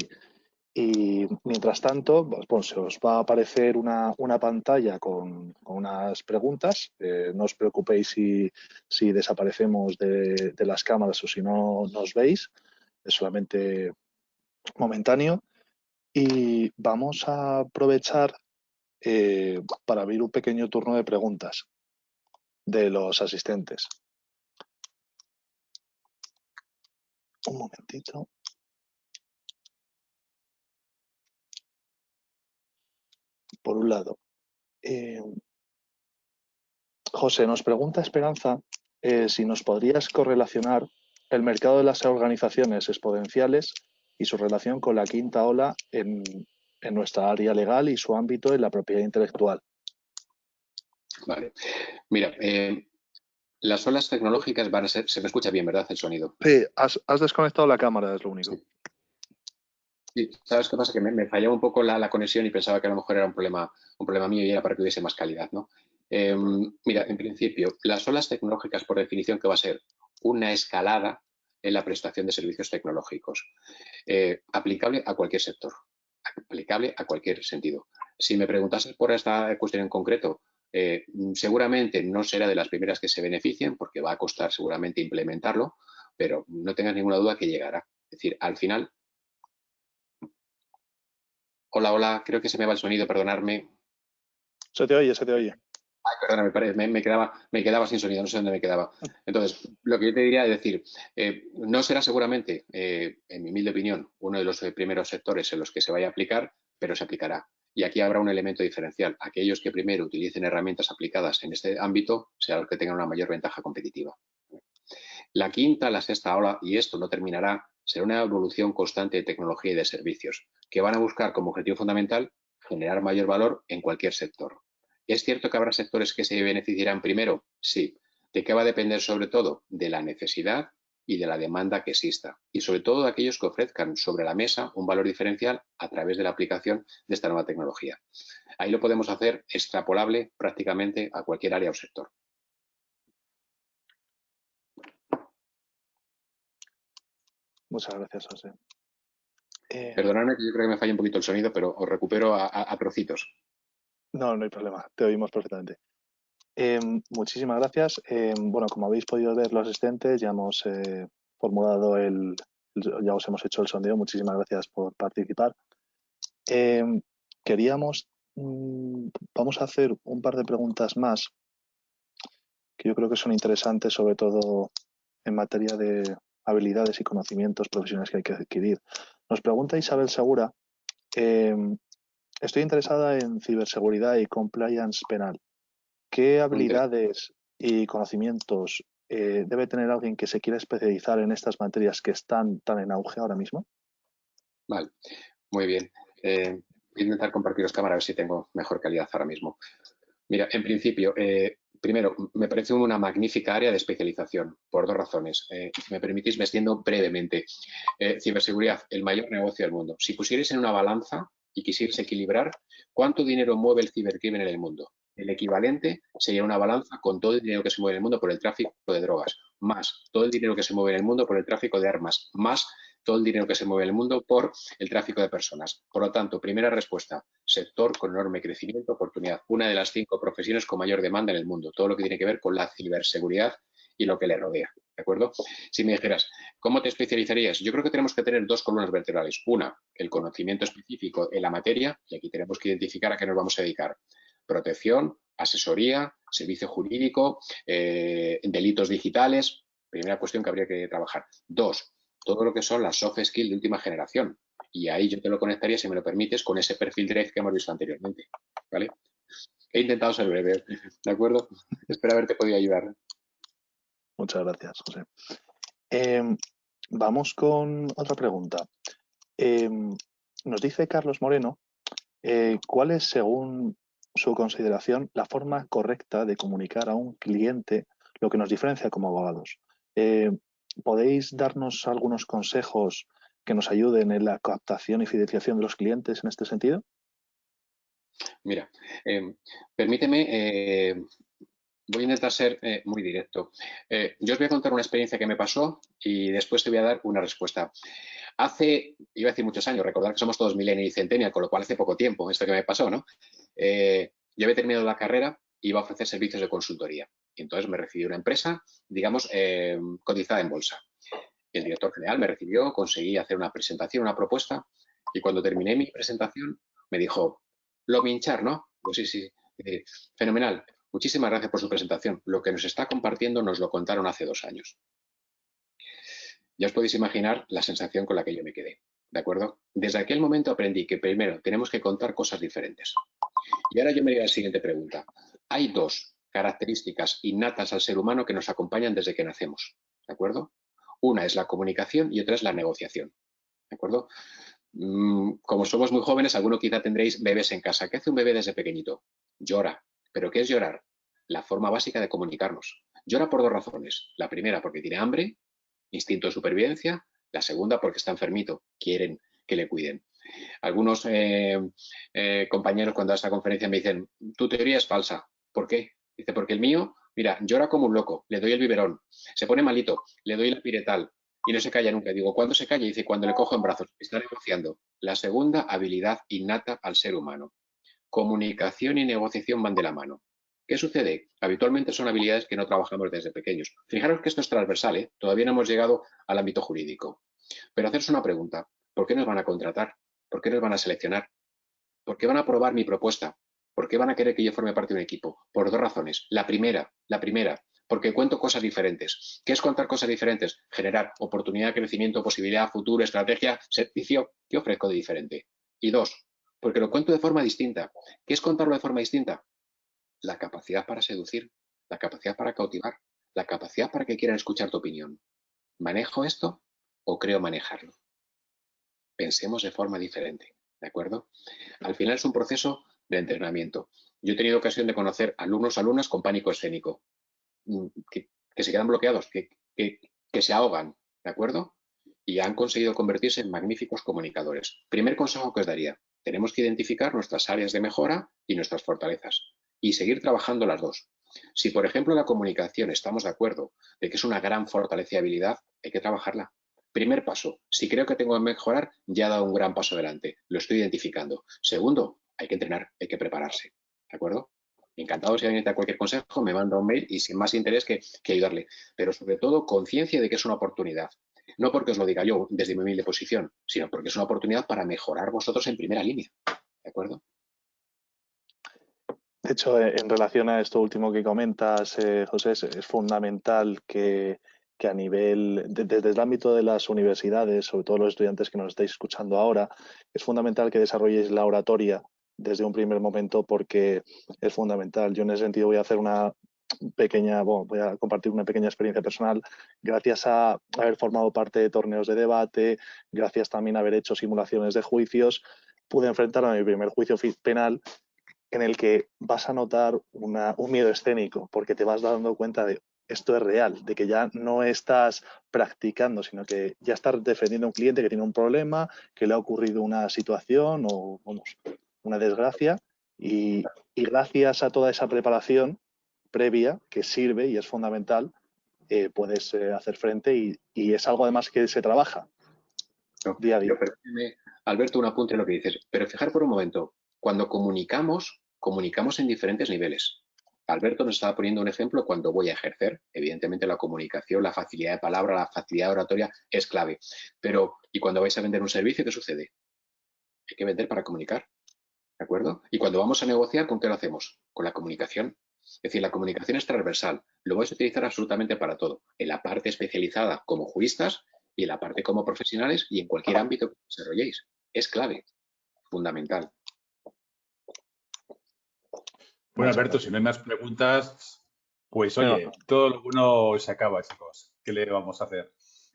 mientras tanto, pues, se os va a aparecer una pantalla con unas preguntas. No os preocupéis si desaparecemos de las cámaras o si no nos veis. Es solamente momentáneo. Y vamos a aprovechar para abrir un pequeño turno de preguntas de los asistentes. Un momentito. Por un lado, José, nos pregunta Esperanza si nos podrías correlacionar el mercado de las organizaciones exponenciales y su relación con la quinta ola en nuestra área legal y su ámbito en la propiedad intelectual. Vale. Mira, las olas tecnológicas van a ser... Se me escucha bien, ¿verdad? El sonido. Sí, has desconectado la cámara, es lo único. Sí. Sí, ¿sabes qué pasa? Que me fallaba un poco la conexión y pensaba que a lo mejor era un problema mío y era para que hubiese más calidad, ¿no? Mira, en principio, las olas tecnológicas, por definición, ¿qué va a ser? Una escalada en la prestación de servicios tecnológicos, aplicable a cualquier sector, aplicable a cualquier sentido. Si me preguntases por esta cuestión en concreto, seguramente no será de las primeras que se beneficien, porque va a costar seguramente implementarlo, pero no tengas ninguna duda que llegará. Es decir, al final... Hola, hola, creo que se me va el sonido, perdonadme. Se te oye, se te oye. Ay, perdona, me quedaba sin sonido, no sé dónde me quedaba. Entonces, lo que yo te diría es decir, no será seguramente, en mi humilde opinión, uno de los primeros sectores en los que se vaya a aplicar, pero se aplicará. Y aquí habrá un elemento diferencial. Aquellos que primero utilicen herramientas aplicadas en este ámbito serán los que tengan una mayor ventaja competitiva. La quinta, la sexta ola, y esto no terminará, será una evolución constante de tecnología y de servicios, que van a buscar como objetivo fundamental generar mayor valor en cualquier sector. ¿Es cierto que habrá sectores que se beneficiarán primero? Sí. ¿De qué va a depender sobre todo? De la necesidad y de la demanda que exista. Y sobre todo de aquellos que ofrezcan sobre la mesa un valor diferencial a través de la aplicación de esta nueva tecnología. Ahí lo podemos hacer extrapolable prácticamente a cualquier área o sector. Muchas gracias, José. Perdonadme que yo creo que me falla un poquito el sonido, pero os recupero a trocitos. No, no hay problema, te oímos perfectamente. Muchísimas gracias. Bueno, como habéis podido ver los asistentes, ya hemos formulado ya os hemos hecho el sondeo. Muchísimas gracias por participar. Vamos a hacer un par de preguntas más que yo creo que son interesantes, sobre todo en materia de habilidades y conocimientos profesionales que hay que adquirir. Nos pregunta Isabel Segura, estoy interesada en ciberseguridad y compliance penal. ¿Qué habilidades y conocimientos debe tener alguien que se quiera especializar en estas materias que están tan en auge ahora mismo? Vale, muy bien. Voy a intentar compartiros cámara a ver si tengo mejor calidad ahora mismo. Mira, en principio, primero, me parece una magnífica área de especialización por dos razones. Si me permitís, me extiendo brevemente. Ciberseguridad, el mayor negocio del mundo. Si pusierais en una balanza y quisierais equilibrar, ¿cuánto dinero mueve el cibercrimen en el mundo? El equivalente sería una balanza con todo el dinero que se mueve en el mundo por el tráfico de drogas, más todo el dinero que se mueve en el mundo por el tráfico de armas, más todo el dinero que se mueve en el mundo por el tráfico de personas. Por lo tanto, primera respuesta, sector con enorme crecimiento, oportunidad. Una de las 5 profesiones con mayor demanda en el mundo, todo lo que tiene que ver con la ciberseguridad y lo que le rodea, ¿de acuerdo? Si me dijeras, ¿cómo te especializarías? Yo creo que tenemos que tener dos columnas vertebrales. Una, el conocimiento específico en la materia, y aquí tenemos que identificar a qué nos vamos a dedicar. Protección, asesoría, servicio jurídico, delitos digitales, primera cuestión que habría que trabajar. Dos, todo lo que son las soft skills de última generación. Y ahí yo te lo conectaría, si me lo permites, con ese perfil Drive que hemos visto anteriormente. ¿Vale? He intentado ser breve, ¿de acuerdo? Espero haberte podido ayudar. Muchas gracias, José. Vamos con otra pregunta. Nos dice Carlos Moreno, ¿cuál es, según su consideración, la forma correcta de comunicar a un cliente lo que nos diferencia como abogados? ¿Podéis darnos algunos consejos que nos ayuden en la captación y fidelización de los clientes en este sentido? Mira, permíteme voy a intentar ser muy directo. Yo os voy a contar una experiencia que me pasó y después te voy a dar una respuesta. Hace, iba a decir muchos años, recordar que somos todos millennial y centennial, con lo cual hace poco tiempo esto que me pasó, ¿no? Yo había terminado la carrera y iba a ofrecer servicios de consultoría. Y entonces me recibió una empresa, digamos, cotizada en bolsa. El director general me recibió, conseguí hacer una presentación, una propuesta, y cuando terminé mi presentación me dijo, lo minchar, ¿no? Pues sí. Fenomenal. Muchísimas gracias por su presentación. Lo que nos está compartiendo nos lo contaron hace 2 años. Ya os podéis imaginar la sensación con la que yo me quedé, ¿de acuerdo? Desde aquel momento aprendí que primero tenemos que contar cosas diferentes. Y ahora yo me digo la siguiente pregunta. Hay 2 características innatas al ser humano que nos acompañan desde que nacemos, ¿de acuerdo? Una es la comunicación y otra es la negociación, ¿de acuerdo? Como somos muy jóvenes, alguno quizá tendréis bebés en casa. ¿Qué hace un bebé desde pequeñito? Llora. ¿Pero qué es llorar? La forma básica de comunicarnos. Llora por 2 razones. La primera, porque tiene hambre, instinto de supervivencia. La segunda, porque está enfermito. Quieren que le cuiden. Algunos compañeros cuando a esta conferencia me dicen, tu teoría es falsa. ¿Por qué? Dice, porque el mío, mira, llora como un loco, le doy el biberón, se pone malito, le doy la piretal y no se calla nunca. Digo, ¿cuándo se calla? Dice, cuando le cojo en brazos. Está negociando. La segunda habilidad innata al ser humano. Comunicación y negociación van de la mano. ¿Qué sucede? Habitualmente son habilidades que no trabajamos desde pequeños. Fijaros que esto es transversal, ¿eh? Todavía no hemos llegado al ámbito jurídico. Pero hacerse una pregunta, ¿por qué nos van a contratar? ¿Por qué nos van a seleccionar? ¿Por qué van a aprobar mi propuesta? ¿Por qué van a querer que yo forme parte de un equipo? Por 2 razones. La primera, porque cuento cosas diferentes. ¿Qué es contar cosas diferentes? Generar oportunidad de crecimiento, posibilidad, futuro, estrategia, servicio. ¿Qué ofrezco de diferente? Y 2, porque lo cuento de forma distinta. ¿Qué es contarlo de forma distinta? La capacidad para seducir, la capacidad para cautivar, la capacidad para que quieran escuchar tu opinión. ¿Manejo esto o creo manejarlo? Pensemos de forma diferente, ¿de acuerdo? Al final es un proceso de entrenamiento. Yo he tenido ocasión de conocer alumnas con pánico escénico, que se quedan bloqueados, que se ahogan, ¿de acuerdo? Y han conseguido convertirse en magníficos comunicadores. Primer consejo que os daría, tenemos que identificar nuestras áreas de mejora y nuestras fortalezas y seguir trabajando las 2. Si, por ejemplo, la comunicación estamos de acuerdo de que es una gran fortaleza y habilidad, hay que trabajarla. Primer paso, si creo que tengo que mejorar, ya he dado un gran paso adelante, lo estoy identificando. Segundo, hay que entrenar, hay que prepararse, ¿de acuerdo? Encantado si alguien necesita cualquier consejo, me manda un mail y sin más interés que ayudarle. Pero sobre todo, conciencia de que es una oportunidad. No porque os lo diga yo desde mi humilde posición, sino porque es una oportunidad para mejorar vosotros en primera línea, ¿de acuerdo? De hecho, en relación a esto último que comentas, José, es fundamental que a nivel, desde el ámbito de las universidades, sobre todo los estudiantes que nos estáis escuchando ahora, es fundamental que desarrolléis la oratoria desde un primer momento porque es fundamental. Yo en ese sentido voy a hacer voy a compartir una pequeña experiencia personal. Gracias a haber formado parte de torneos de debate, gracias también a haber hecho simulaciones de juicios, pude enfrentarme a mi primer juicio penal en el que vas a notar un miedo escénico, porque te vas dando cuenta de esto es real, de que ya no estás practicando, sino que ya estás defendiendo a un cliente que tiene un problema, que le ha ocurrido una situación o una desgracia, y gracias a toda esa preparación previa que sirve y es fundamental, puedes hacer frente y es algo además que se trabaja día a día. Permíteme, Alberto, un apunte en lo que dices, pero fijar por un momento, cuando comunicamos en diferentes niveles. Alberto nos estaba poniendo un ejemplo cuando voy a ejercer. Evidentemente la comunicación, la facilidad de palabra, la facilidad de oratoria es clave. Pero, ¿y cuando vais a vender un servicio, qué sucede? Hay que vender para comunicar, ¿de acuerdo? Y cuando vamos a negociar, ¿con qué lo hacemos? Con la comunicación. Es decir, la comunicación es transversal. Lo vais a utilizar absolutamente para todo. En la parte especializada como juristas y en la parte como profesionales y en cualquier ámbito que desarrolléis. Es clave, fundamental. Bueno, Alberto, si no hay más preguntas, pues oye, todo lo bueno se acaba, chicos. ¿Qué le vamos a hacer?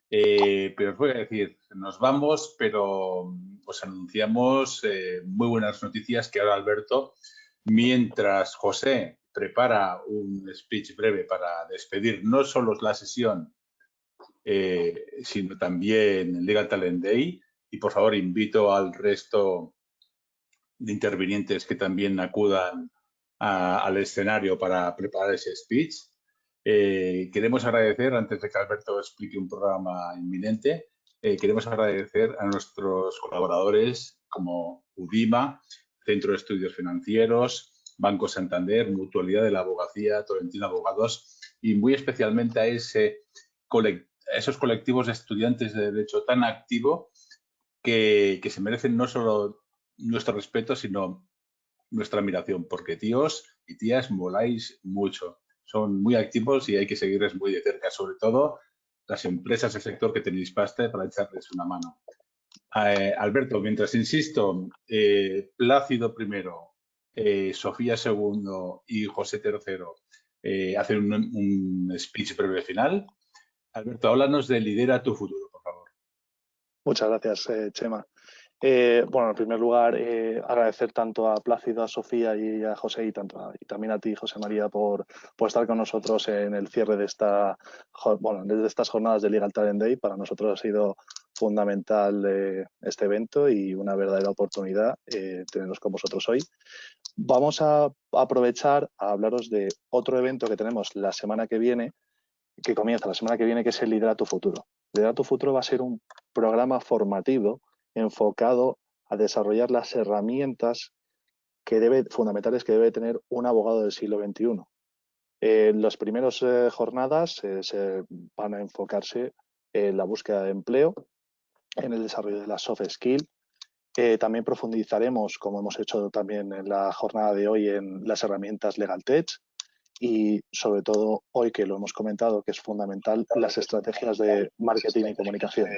Pero os voy a decir, nos vamos, pero os anunciamos muy buenas noticias que ahora Alberto, mientras José prepara un speech breve para despedir no solo la sesión, sino también el Legal Talent Day, y por favor invito al resto de intervinientes que también acudan al escenario para preparar ese speech. Queremos agradecer, antes de que Alberto explique un programa inminente, queremos agradecer a nuestros colaboradores como UDIMA, Centro de Estudios Financieros, Banco Santander, Mutualidad de la Abogacía, Tolentino Abogados y muy especialmente a esos colectivos de estudiantes de Derecho tan activo que se merecen no solo nuestro respeto, sino nuestra admiración, porque tíos y tías moláis mucho. Son muy activos y hay que seguirles muy de cerca, sobre todo las empresas del sector que tenéis pasta para echarles una mano. Alberto, mientras insisto, Plácido primero, Sofía segundo y José tercero hacen un speech breve final. Alberto, háblanos de Lidera tu futuro, por favor. Muchas gracias, Chema. Bueno, en primer lugar, agradecer tanto a Plácido, a Sofía y a José y también a ti, José María, por estar con nosotros en el cierre de estas jornadas de Legal Talent Day. Para nosotros ha sido fundamental este evento y una verdadera oportunidad tenerlos con vosotros hoy. Vamos a aprovechar a hablaros de otro evento que tenemos la semana que viene, que comienza la semana que viene, que es el Lidera tu Futuro. Lidera tu Futuro va a ser un programa formativo enfocado a desarrollar las herramientas fundamentales que debe tener un abogado del siglo XXI. Las primeras jornadas se van a enfocarse en la búsqueda de empleo, en el desarrollo de las soft skills. También profundizaremos, como hemos hecho también en la jornada de hoy, en las herramientas Legal Tech y, sobre todo, hoy que lo hemos comentado, que es fundamental, las estrategias de marketing y comunicación.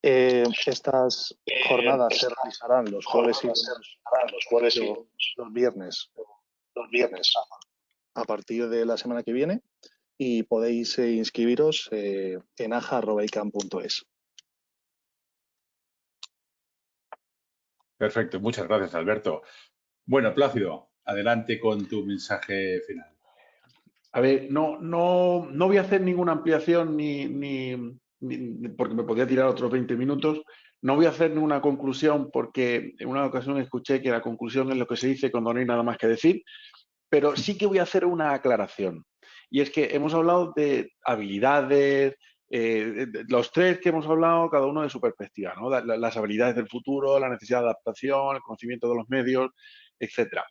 Estas jornadas se realizarán los jueves y los viernes a partir de la semana que viene y podéis inscribiros en aja@icam.es. Perfecto, muchas gracias, Alberto. Bueno, Plácido, adelante con tu mensaje final. A ver, no voy a hacer ninguna ampliación porque me podría tirar otros 20 minutos. No voy a hacer ninguna conclusión porque en una ocasión escuché que la conclusión es lo que se dice cuando no hay nada más que decir, pero sí que voy a hacer una aclaración. Y es que hemos hablado de habilidades, los tres que hemos hablado, cada uno de su perspectiva, ¿no? Las habilidades del futuro, la necesidad de adaptación, el conocimiento de los medios, etcétera.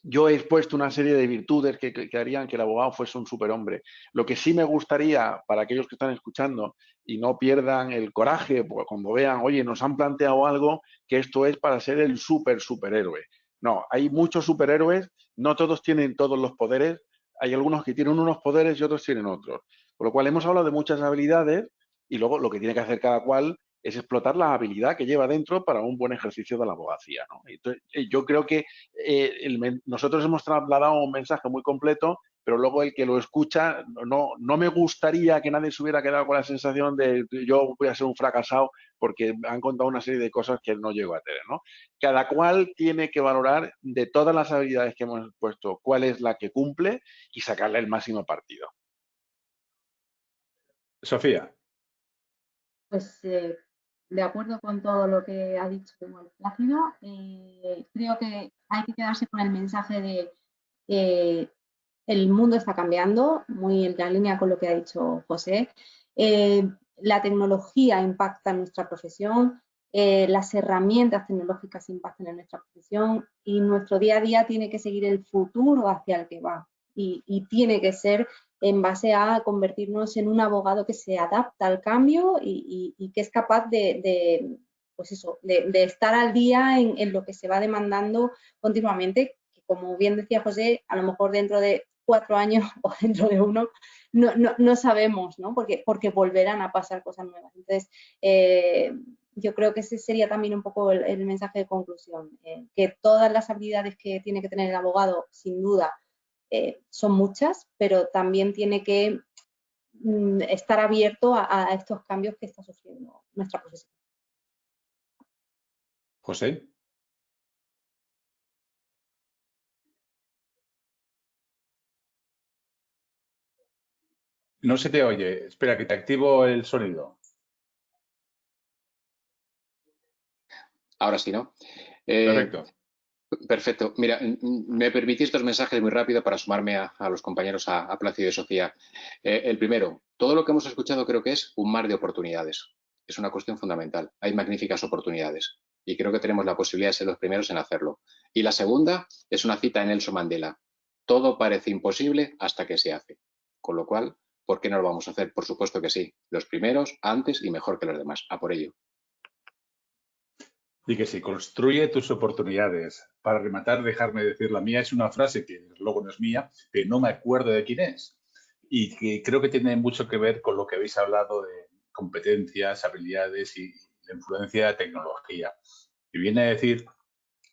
Yo he expuesto una serie de virtudes que harían que el abogado fuese un superhombre. Lo que sí me gustaría, para aquellos que están escuchando y no pierdan el coraje, porque cuando vean, oye, nos han planteado algo, que esto es para ser el superhéroe. No, hay muchos superhéroes, no todos tienen todos los poderes, hay algunos que tienen unos poderes y otros tienen otros. Con lo cual hemos hablado de muchas habilidades y luego lo que tiene que hacer cada cual es explotar la habilidad que lleva dentro para un buen ejercicio de la abogacía, ¿no? Entonces, yo creo que nosotros hemos trasladado un mensaje muy completo, pero luego el que lo escucha, no me gustaría que nadie se hubiera quedado con la sensación de yo voy a ser un fracasado porque han contado una serie de cosas que no llego a tener, ¿no? Cada cual tiene que valorar de todas las habilidades que hemos puesto cuál es la que cumple y sacarle el máximo partido. Sofía. Pues de acuerdo con todo lo que ha dicho Plácido, creo que hay que quedarse con el mensaje de que el mundo está cambiando, muy en la línea con lo que ha dicho José. La tecnología impacta en nuestra profesión, las herramientas tecnológicas impactan en nuestra profesión y nuestro día a día tiene que seguir el futuro hacia el que va y tiene que ser en base a convertirnos en un abogado que se adapta al cambio y que es capaz de estar al día en lo que se va demandando continuamente, que como bien decía José, a lo mejor dentro de 4 años o dentro de 1 no sabemos, ¿no? Porque volverán a pasar cosas nuevas. Entonces, yo creo que ese sería también un poco el mensaje de conclusión, que todas las habilidades que tiene que tener el abogado, sin duda, son muchas, pero también tiene que estar abierto a estos cambios que está sufriendo nuestra profesión. José. No se te oye. Espera, que te activo el sonido. Ahora sí, ¿no? Perfecto. Perfecto. Mira, me permitís 2 mensajes muy rápido para sumarme a los compañeros, a Plácido y Sofía. El primero, todo lo que hemos escuchado creo que es un mar de oportunidades. Es una cuestión fundamental. Hay magníficas oportunidades y creo que tenemos la posibilidad de ser los primeros en hacerlo. Y la segunda es una cita de Nelson Mandela. Todo parece imposible hasta que se hace. Con lo cual, ¿por qué no lo vamos a hacer? Por supuesto que sí. Los primeros, antes y mejor que los demás. A por ello. Y que se construye tus oportunidades. Para rematar, dejarme decir la mía. Es una frase que luego no es mía, que no me acuerdo de quién es. Y que creo que tiene mucho que ver con lo que habéis hablado de competencias, habilidades y la influencia de tecnología. Y viene a decir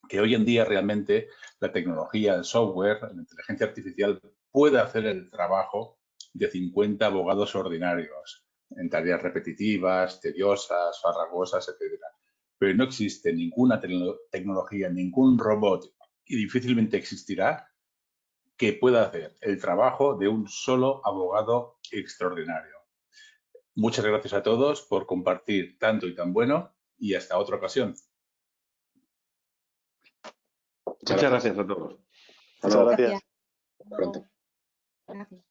que hoy en día realmente la tecnología, el software, la inteligencia artificial puede hacer el trabajo de 50 abogados ordinarios en tareas repetitivas, tediosas, farragosas, etc. Pero no existe ninguna tecnología, ningún robot, y difícilmente existirá, que pueda hacer el trabajo de un solo abogado extraordinario. Muchas gracias a todos por compartir tanto y tan bueno, y hasta otra ocasión. Muchas gracias a todos. Muchas gracias. Pronto. Gracias.